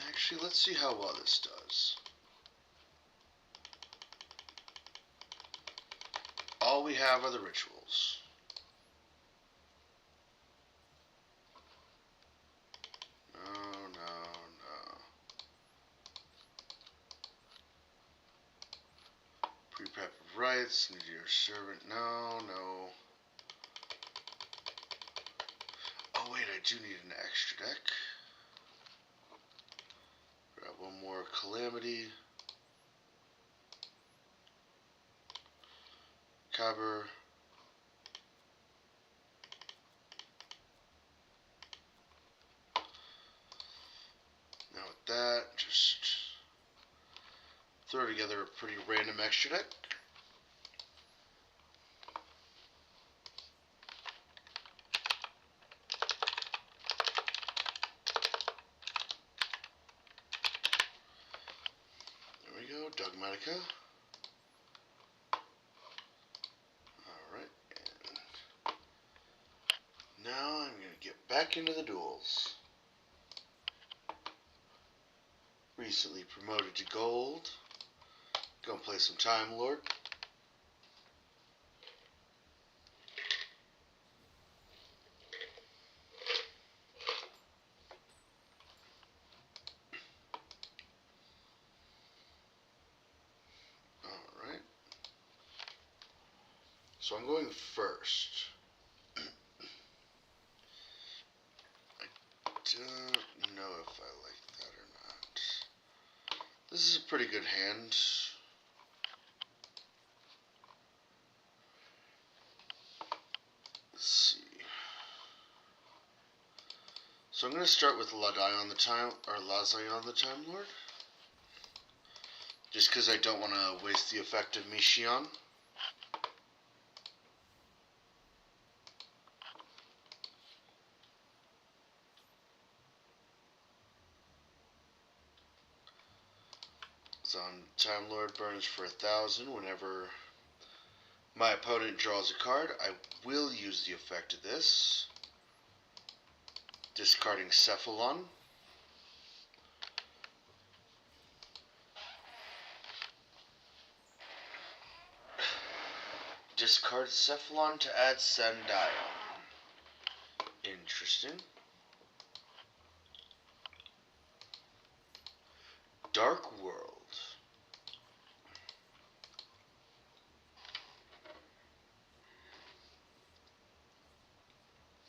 Actually, let's see how well this does. All we have are the rituals. No. Pre-prep of rights, need your servant. No. Oh wait, I do need an extra deck. Grab one more Calamity. Caber. Now with that, just throw together a pretty random extra deck. There we go, Dogmatica. Alright, and now I'm going to get back into the duels. Recently promoted to gold. Gonna play some Time Lord. Alright. So I'm going first. I don't know if I like that or not. This is a pretty good hand. Let's see. So I'm going to start with Lazai the Time Lord. Just because I don't want to waste the effect of Mishion. So Time Lord burns for 1,000 whenever my opponent draws a card. I will use the effect of this. Discarding Cephalon. Discard Cephalon to add Sandion. Interesting. Dark World.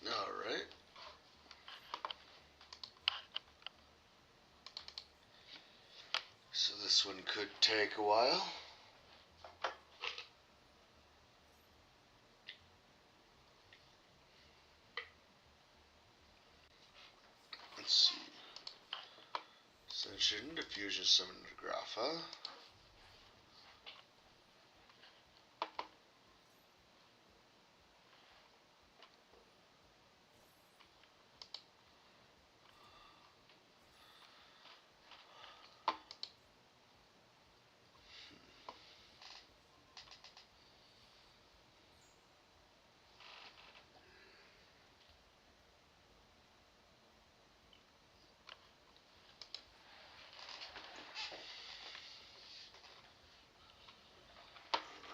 Alright. This one could take a while. Let's see. Ascension, Diffusion, Summon, Grapha.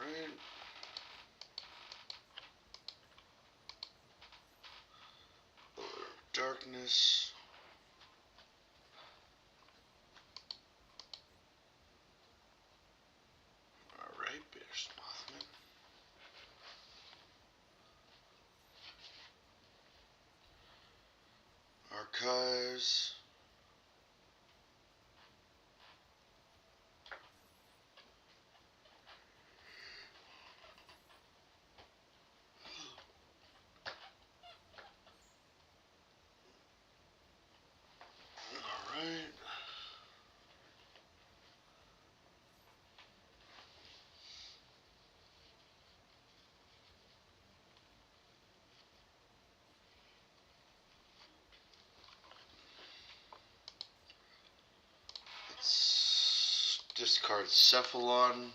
Alright. Darkness. Alright, Bears Mothman. Archives. Alright. Let's discard Cephalon.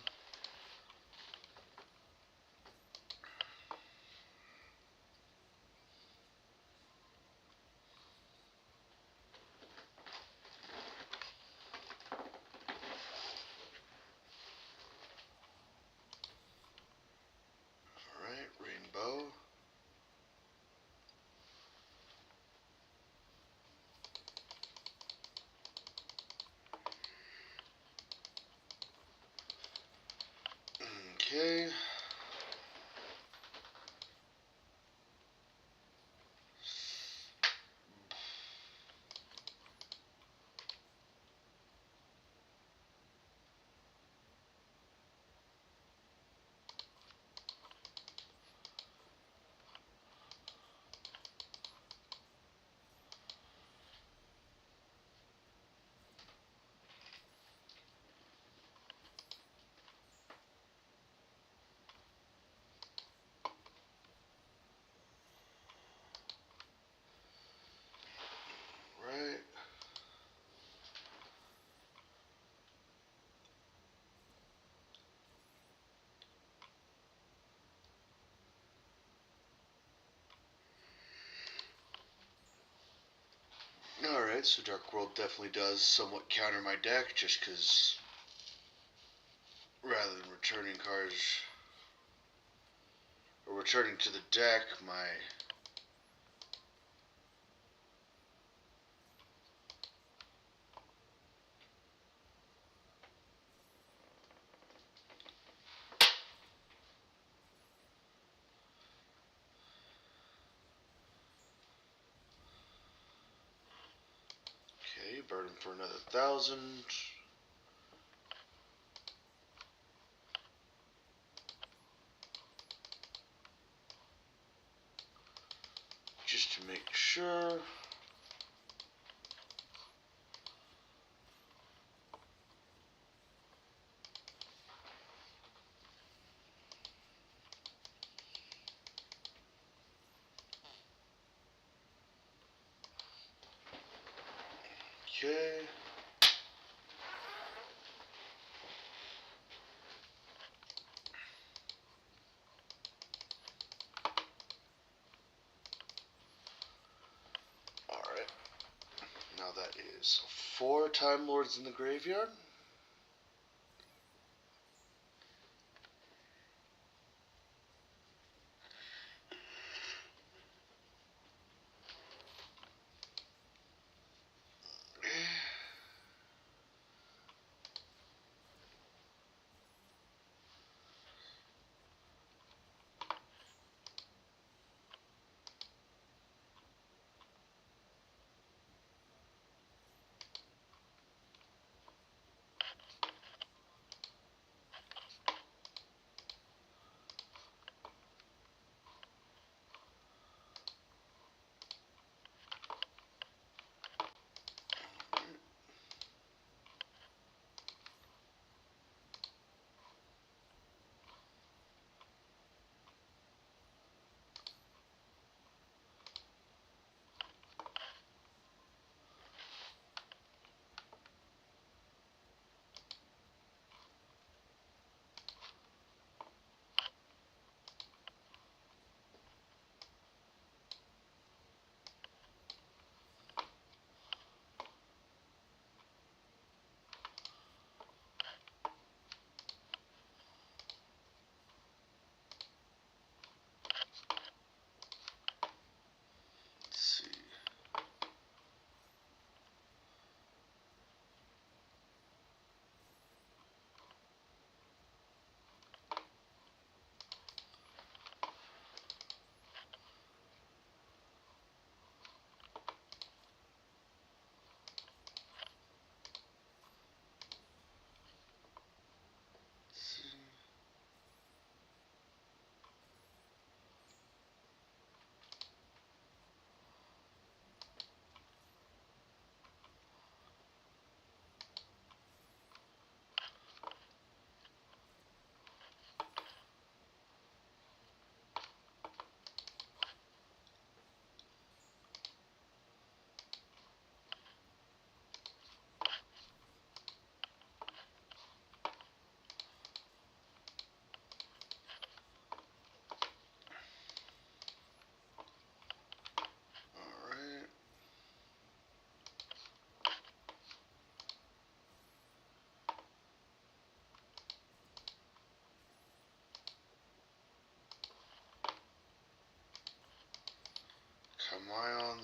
Alright, Rainbow. Okay. Right. Alright, so Dark World definitely does somewhat counter my deck, just because rather than returning cards, or returning to the deck, my okay, burn him for another 1,000. Just to make sure. Okay. Alright. Now that is 4 Time Lords in the graveyard.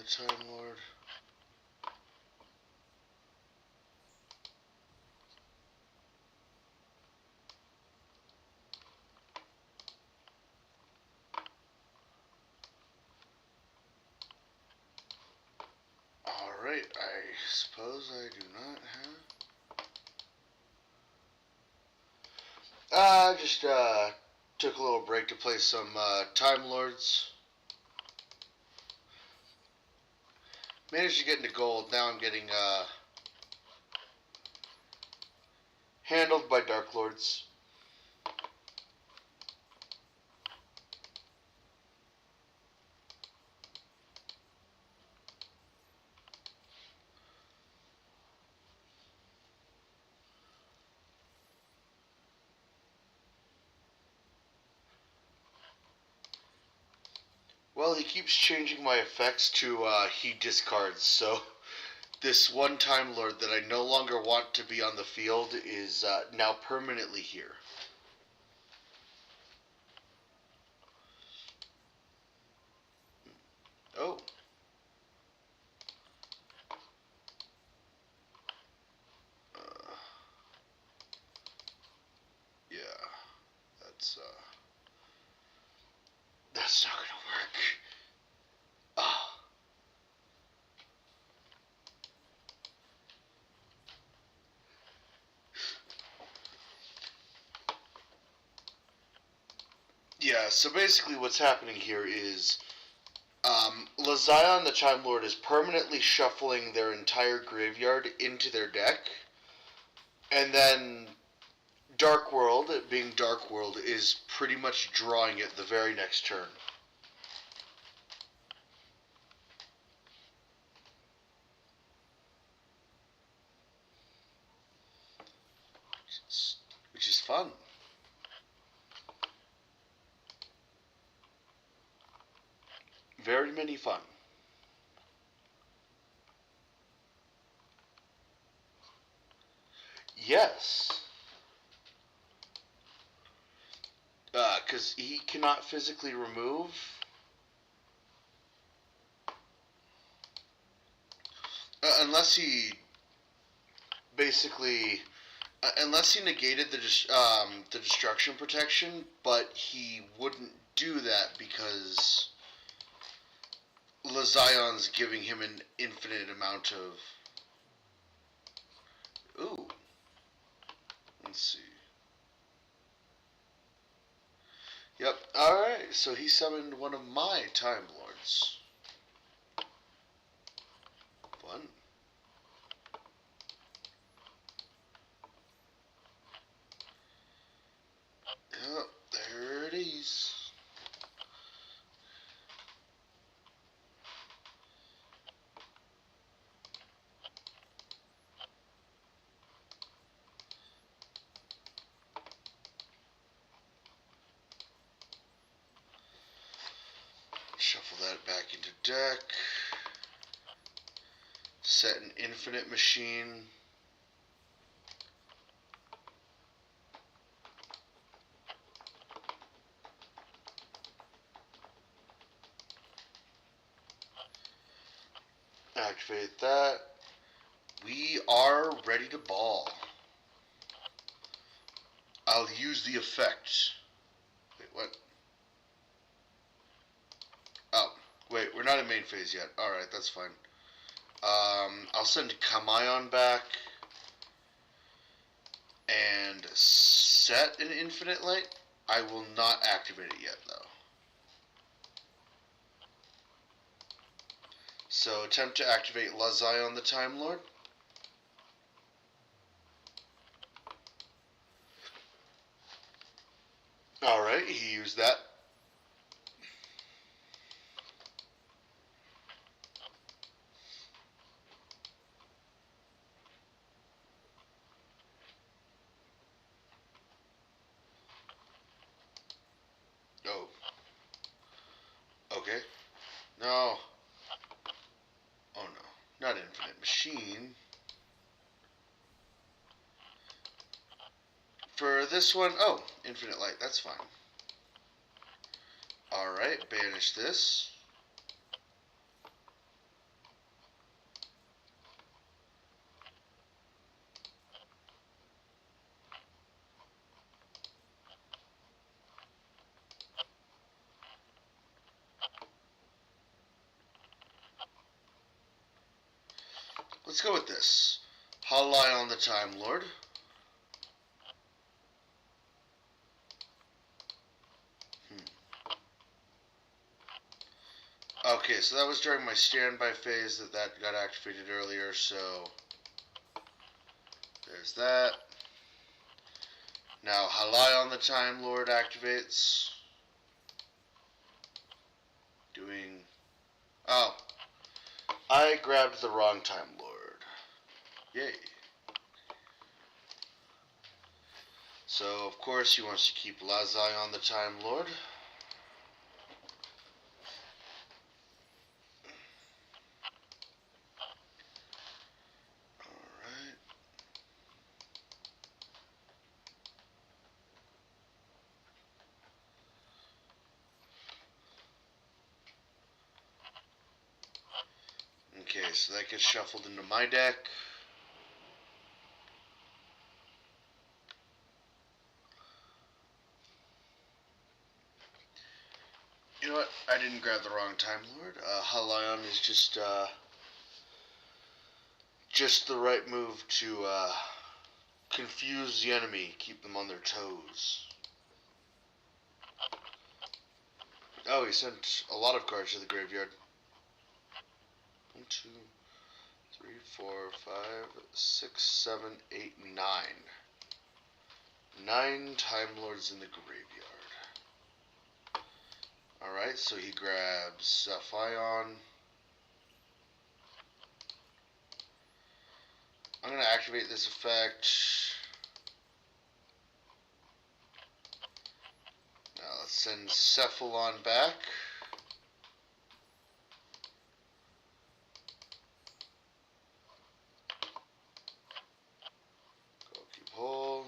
the Time Lord. Alright, I suppose I do not have... just took a little break to play some Time Lords. Managed to get into gold. Now I'm getting handled by Dark Lords. Well, he keeps changing my effects to he discards, so this one Time Lord that I no longer want to be on the field is now permanently here. Oh. Yeah. That's not gonna work. Ah. Yeah, so basically what's happening here is Lazion the Time Lord is permanently shuffling their entire graveyard into their deck, and then Dark World, being Dark World, is pretty much drawing it the very next turn. Which is fun. Very many fun. Yes. Because he cannot physically remove. Unless he basically... unless he negated the destruction protection, but he wouldn't do that because Lazion's giving him an infinite amount of... Ooh. Let's see. Yep, alright, so he summoned one of my Time Lords. Fun. Yep, there it is. Shuffle that back into deck. Set an infinite machine. Activate that. We are ready to ball. I'll use the effect. Wait, what? Oh, wait, we're not in main phase yet. Alright, that's fine. I'll send Kamayon back and set an infinite light. I will not activate it yet, though. So attempt to activate Lazion the Time Lord. Alright, he used that. Oh. Okay. No. Oh no. Not infinite machine. For this one, oh, infinite light, that's fine. Alright, banish this. Let's go with this. Halai on the Time Lord. Okay, so that was during my standby phase that got activated earlier, so there's that. Now Halai on the Time Lord activates. Doing... Oh. I grabbed the wrong Time Lord. Yay. So, of course, he wants to keep Lazai on the Time Lord. Alright. Okay, so that gets shuffled into my deck. You know what? I didn't grab the wrong Time Lord. Halion is just the right move to confuse the enemy, keep them on their toes. Oh, he sent a lot of cards to the graveyard. 1, 2, 3, 4, 5, 6, 7, 8, 9. 9 Time Lords in the graveyard. Alright, so he grabs Fion. I'm going to activate this effect. Now let's send Cephalon back. Keep whole.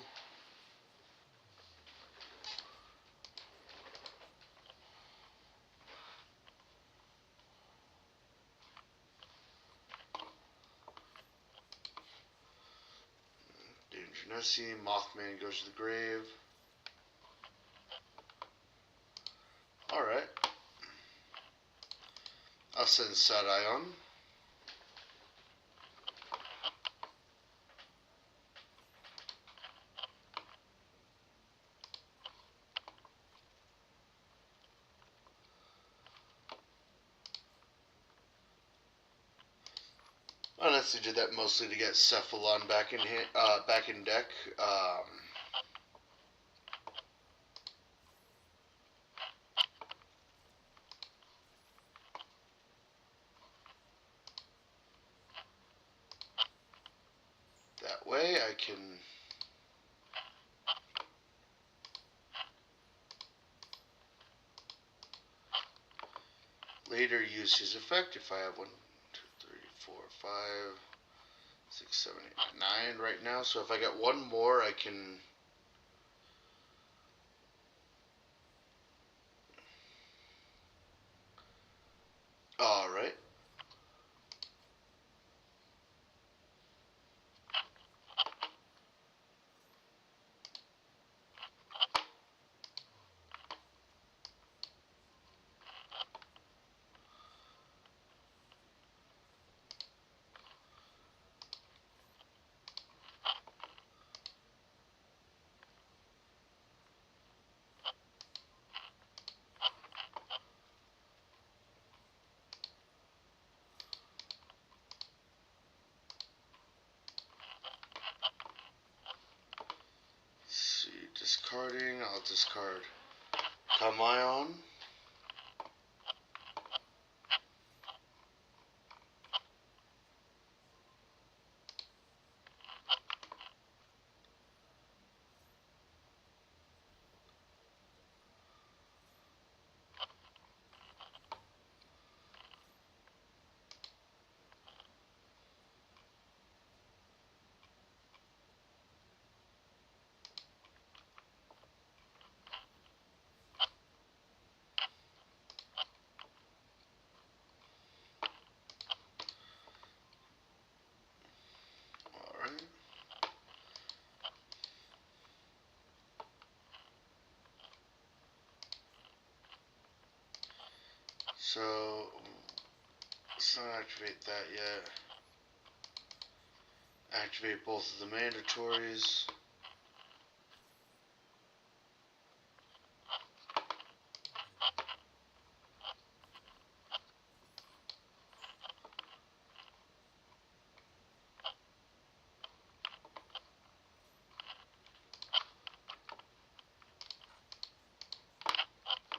Nessie, Mothman goes to the grave. Alright. I'll send Sadion. I honestly did that mostly to get Cephalon back in deck. That way I can later use his effect if I have 1, 2, 3, 4, 5, 6, 7, 8, 9 right now. So if I get one more, I can... Alright. See, discarding, I'll discard Kamayon. Alright. So, let's not activate that yet. Activate both of the mandatories.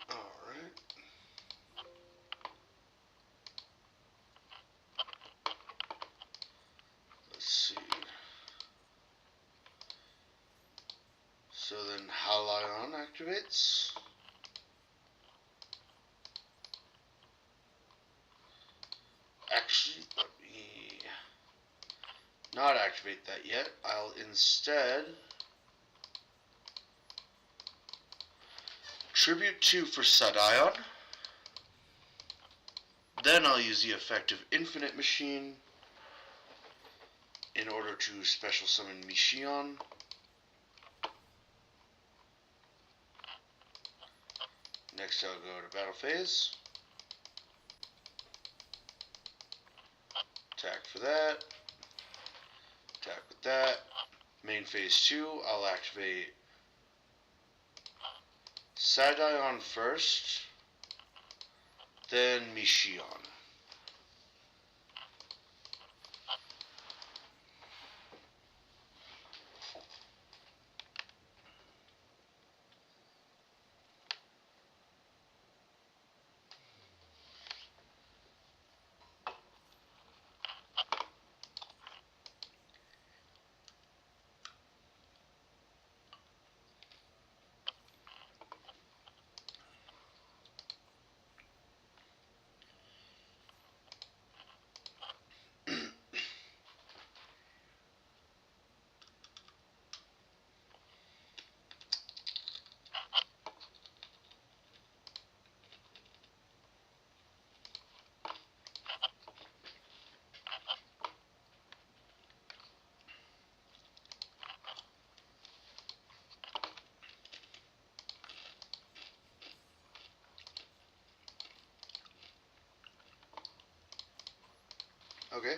Alright. Let's see. So then Halion activates. Actually, let me not activate that yet. I'll instead Tribute 2 for Sadion. Then I'll use the effect of Infinite Machine in order to special summon Michion. Next I'll go to Battle Phase. Attack for that. Attack with that. Main Phase 2, I'll activate Sadion first, then Michion. Okay.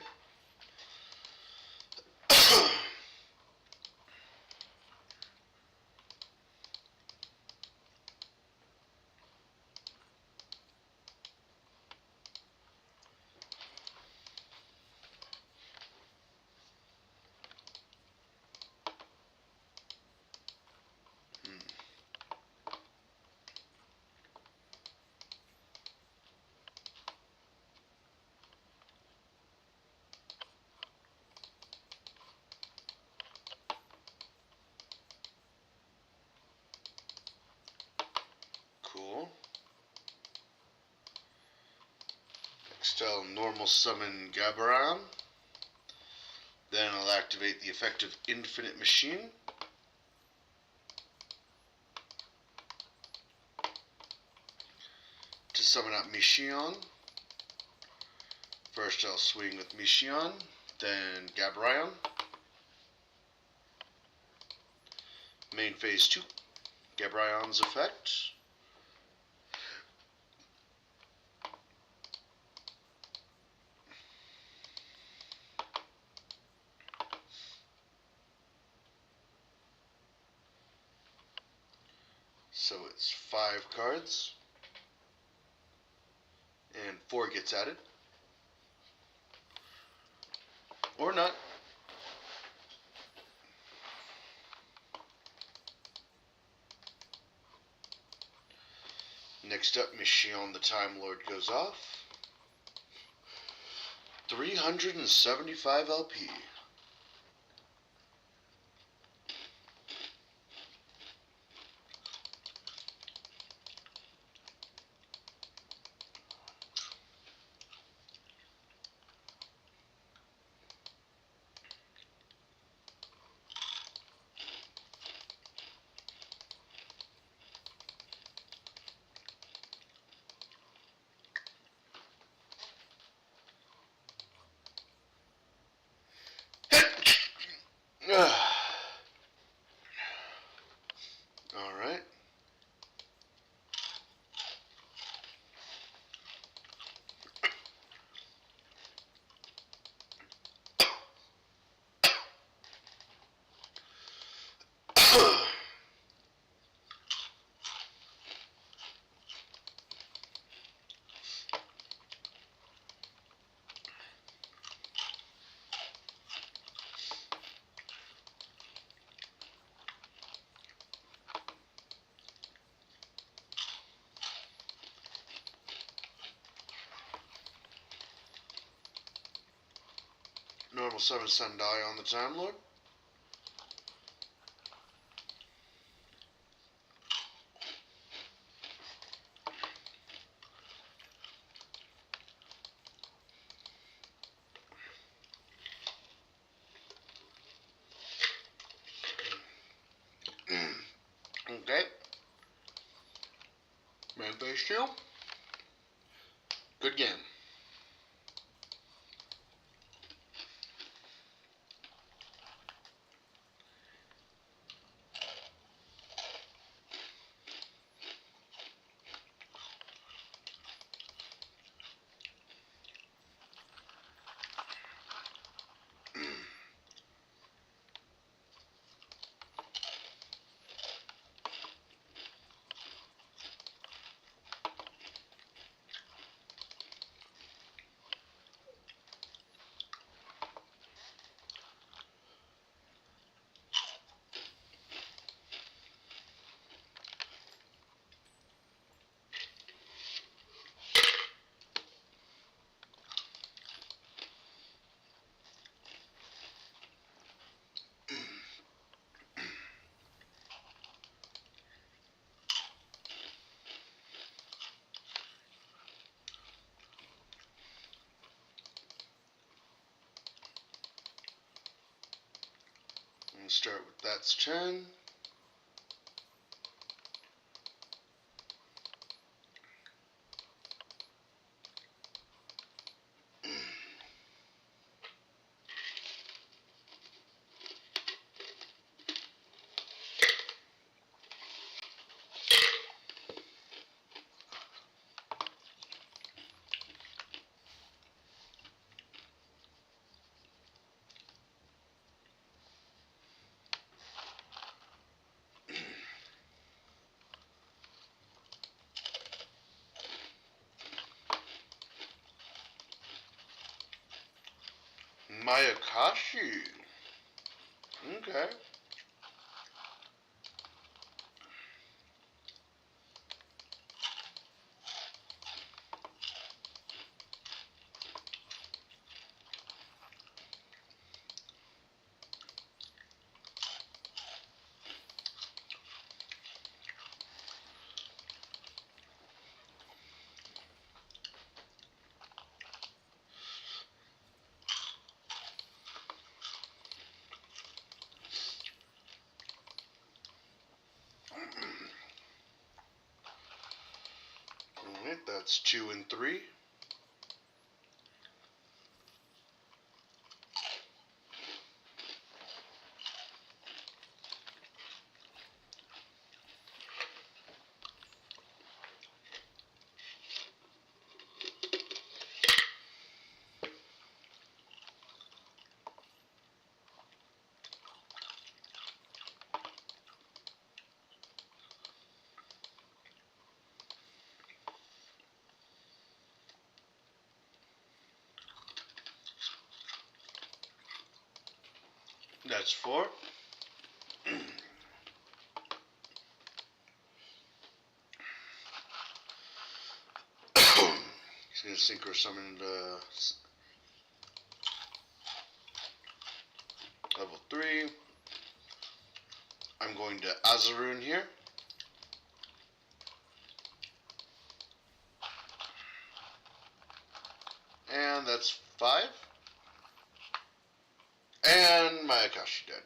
Cool. Next I'll normal summon Gabaran. Then I'll activate the effect of Infinite Machine. To summon up Michion. First I'll swing with Michion, then Gabaran. Main Phase 2, Gabaran's effect. So it's 5 cards, and 4 gets added. Or not. Next up, Michion the Time Lord goes off. 375 LP. Normal 7-cent die on the Time Lord. Okay. Man face 2. Good game. Start with that's 10. Mayakashi. Okay. Alright, that's 2 and 3. That's 4. He's going to synchro summon level 3. I'm going to Azarun here. And that's 5. And Mayakashi dead.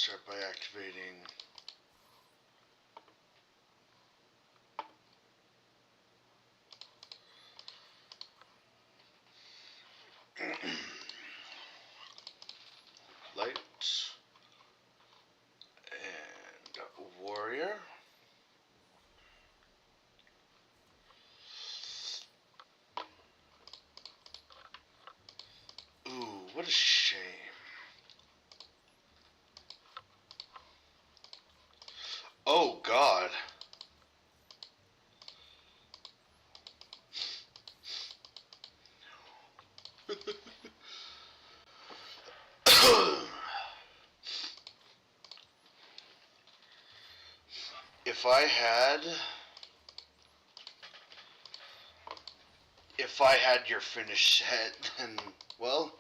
start by activating light and warrior. Ooh, what a shame. Oh, God. If I had your finished set, then, well,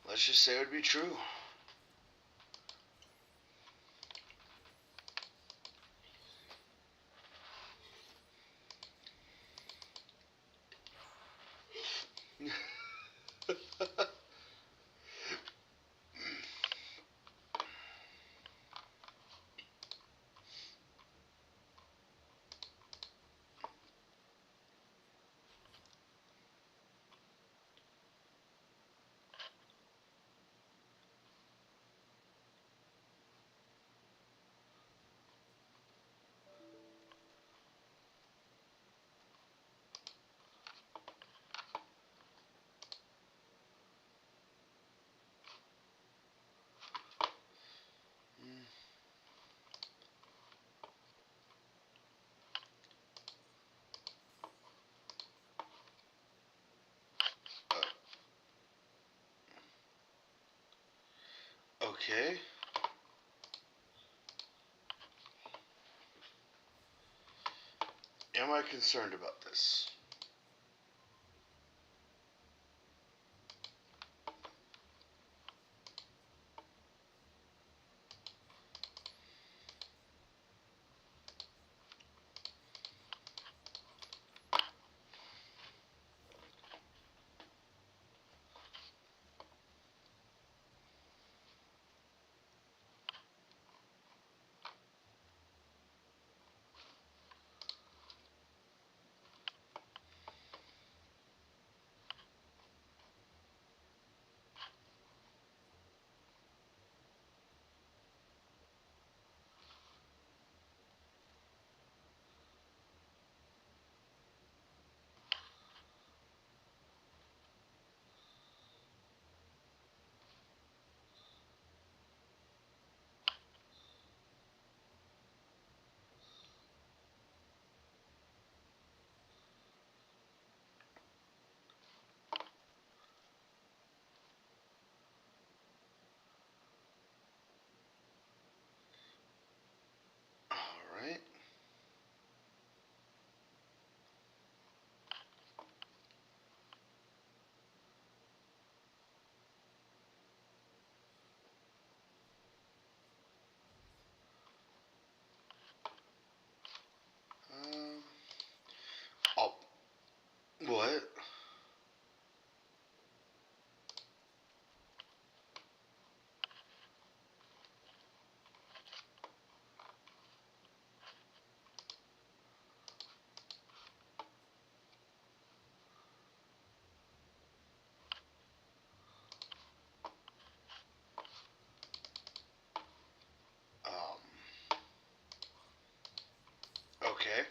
let's just say it would be true. Okay. Am I concerned about this? All right. Oh, what? Okay.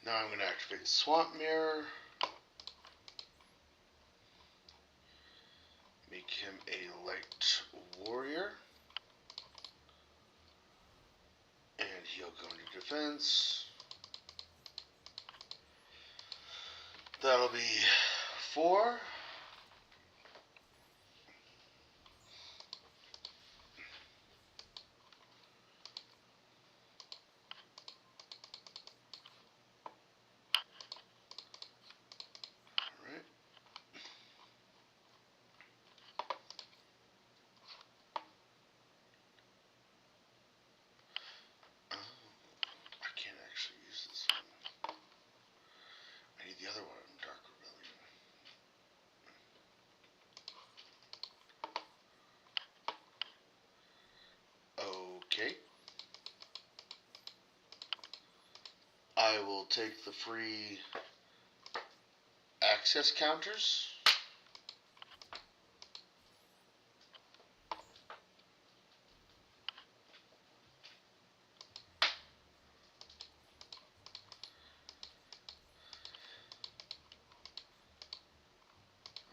Now I'm going to activate Swamp Mirror. Make him a light warrior. And he'll go into defense. That'll be 4. I will take the free access counters.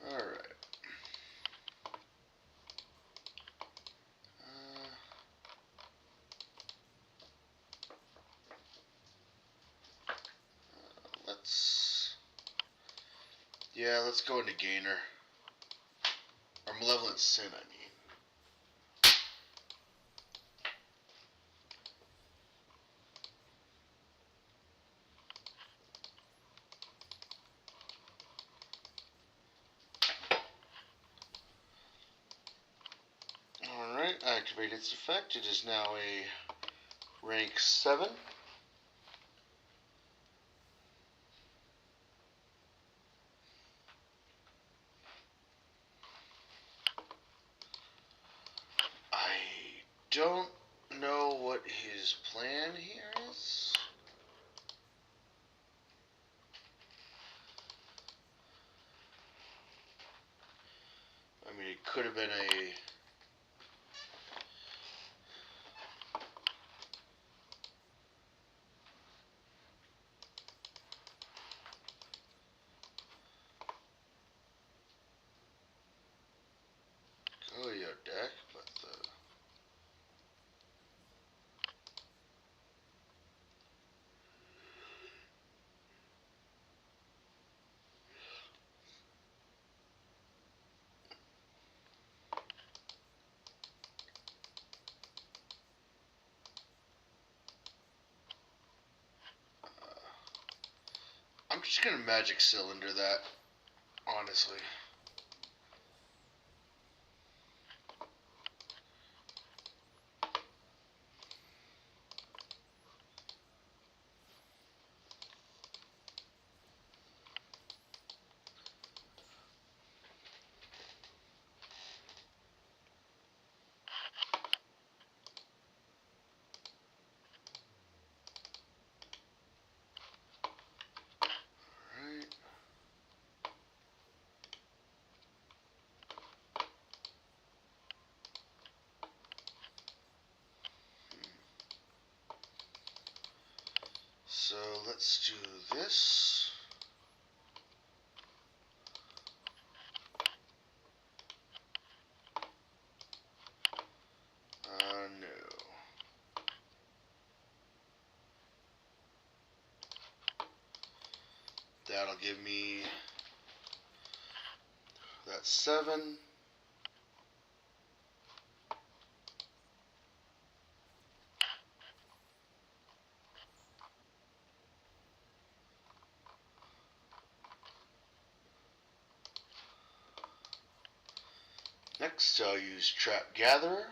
Alright. Let's go into Gainer. Or Malevolent Sin, I mean. Alright, activate its effect. It is now a rank 7. I don't know what his plan here is. I mean, it could have been a... Yugioh deck, but I'm just gonna Magic Cylinder that, honestly. Alright. So let's do this. No. That'll give me that 7. Next, I'll use Trap Gatherer.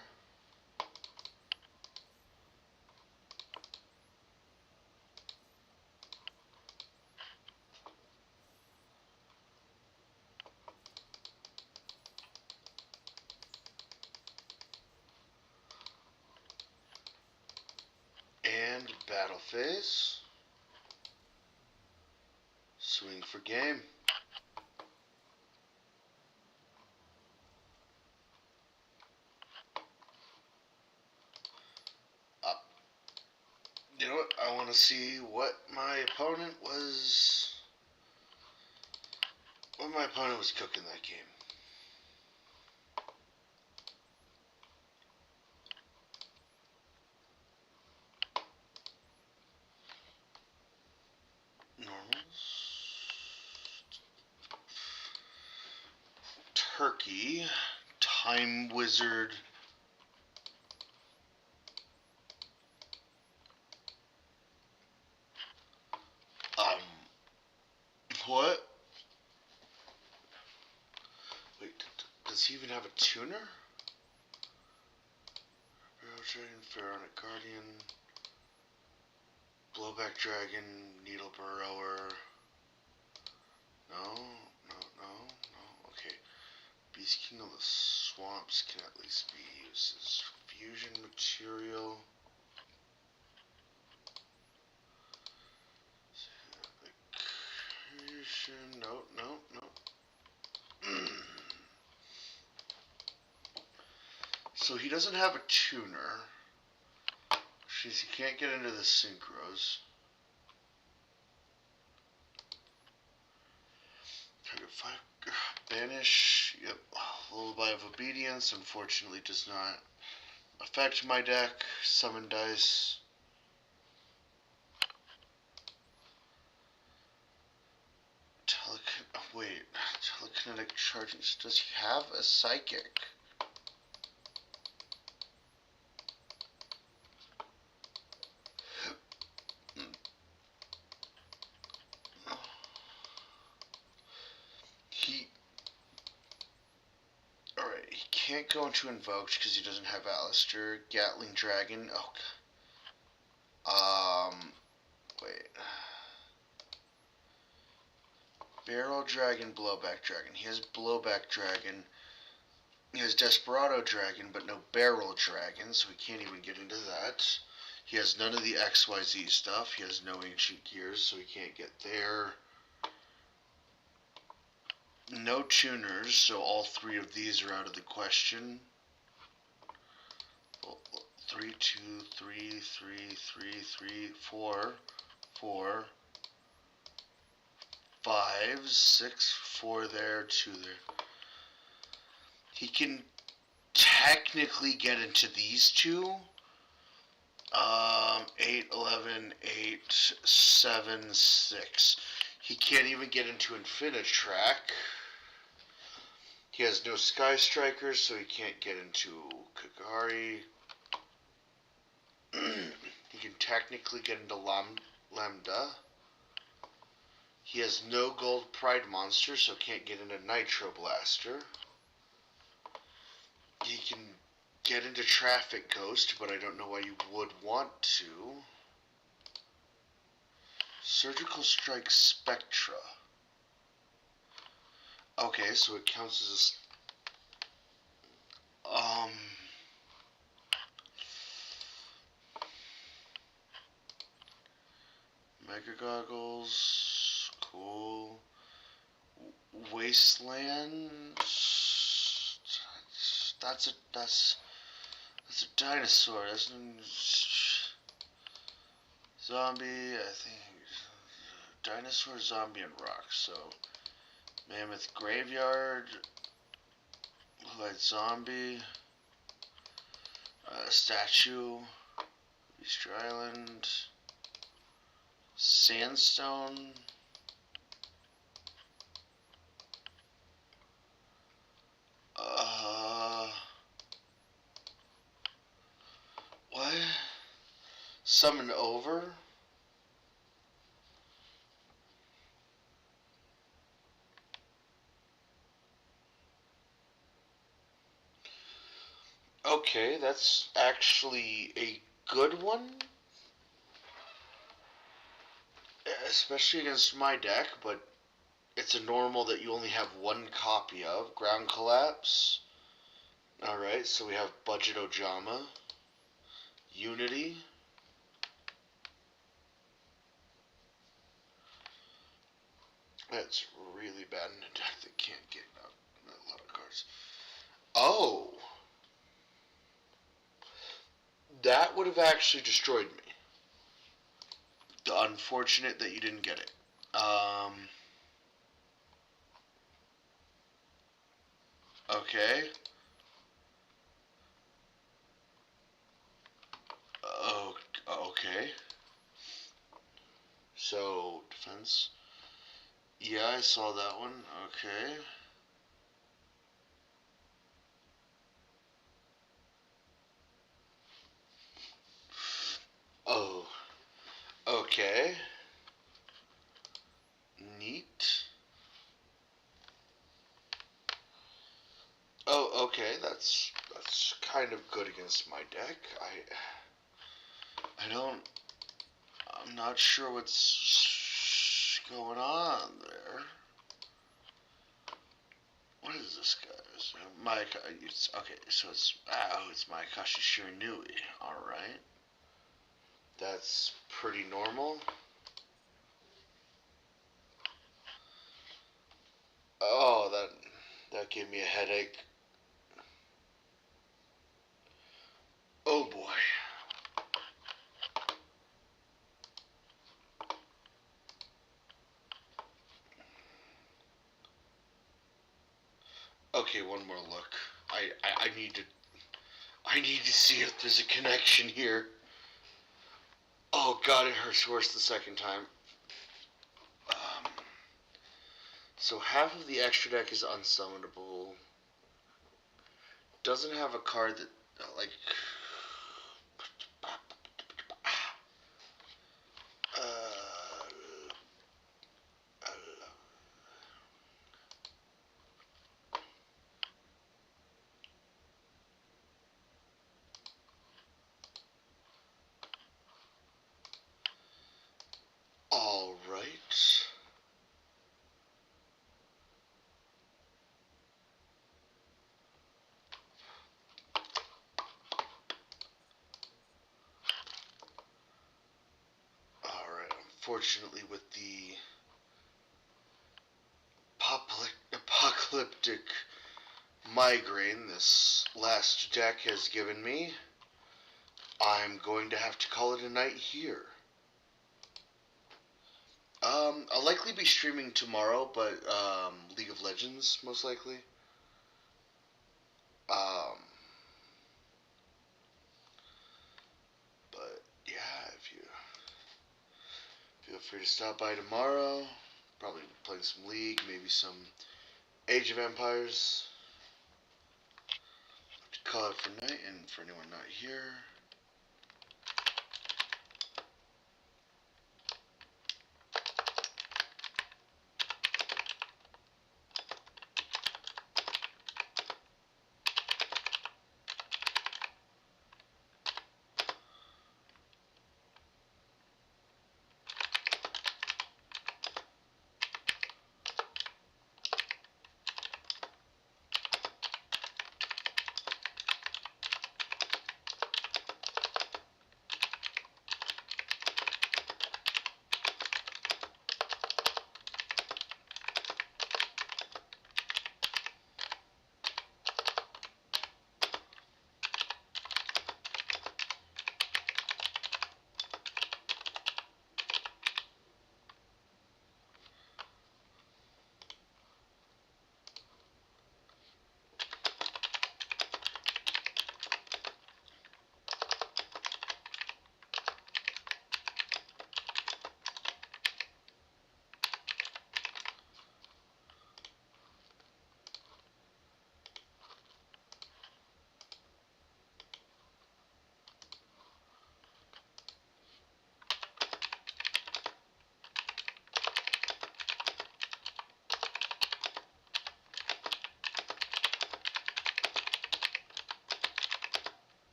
And Battle Phase. Swing for game. Up. You know what? I want to see what my opponent was cooking that game. Normals. Turkey. Time Wizard. What? Wait, does he even have a tuner? Barrel Dragon, Pharaonic Guardian, Blowback Dragon, Needle Burrower. No. Okay. Beast King of the Swamps can at least be used as fusion material. So he doesn't have a tuner. He can't get into the synchros. Banish. Yep. Lullaby of Obedience. Unfortunately, does not affect my deck. Summon dice. Telekinetic charging. Does he have a psychic? Alright, he can't go into Invoked because he doesn't have Alistair. Gatling Dragon. Wait. Barrel Dragon, Blowback Dragon. He has Blowback Dragon. He has Desperado Dragon, but no Barrel Dragon, so he can't even get into that. He has none of the XYZ stuff. He has no Ancient Gears, so he can't get there. No tuners, so all three of these are out of the question. 3, 2, 3, 3, 3, 3, 4, 4, 5, 6, 4 there, 2 there. He can technically get into these two. 8, 11, 8, 7, 6. He can't even get into Infinitrack. He has no Sky Strikers, so he can't get into Kagari. He can technically get into Lambda. He has no Gold Pride Monster, so can't get into Nitro Blaster. He can get into Traffic Ghost, but I don't know why you would want to. Surgical Strike Spectra. Okay, so it counts as a... Mega Goggles. Cool. Wasteland. That's a dinosaur. That's zombie. I think dinosaur, zombie, and rock. So Mammoth Graveyard, Light Zombie, Statue, Easter Island, Sandstone. What? Summon over? Okay, that's actually a good one. Especially against my deck, but it's a normal that you only have one copy of. Ground Collapse. Alright, so we have Budget Ojama. Unity. That's really bad in a deck that can't get a lot of cards. Oh! That would have actually destroyed me. Unfortunate that you didn't get it. Okay. Oh, okay. So, defense. Yeah, I saw that one. Okay. Oh. Okay. Neat. Oh, okay. That's kind of good against my deck. I'm not sure what's going on there. What is this guy's? Okay, so it's my Akashi Shiranui. Alright. That's pretty normal. Oh, that gave me a headache. Okay, one more look. I need to see if there's a connection here. Oh god, it hurts worse the second time. Um, so half of the extra deck is unsummonable. Doesn't have a card that like. Uh, all right. All right. Unfortunately, with the apocalyptic migraine this last deck has given me, I'm going to have to call it a night here. I'll likely be streaming tomorrow, but League of Legends most likely. Um, but yeah, if you feel free to stop by tomorrow. Probably playing some League, maybe some Age of Empires. Call it for night, and for anyone not here.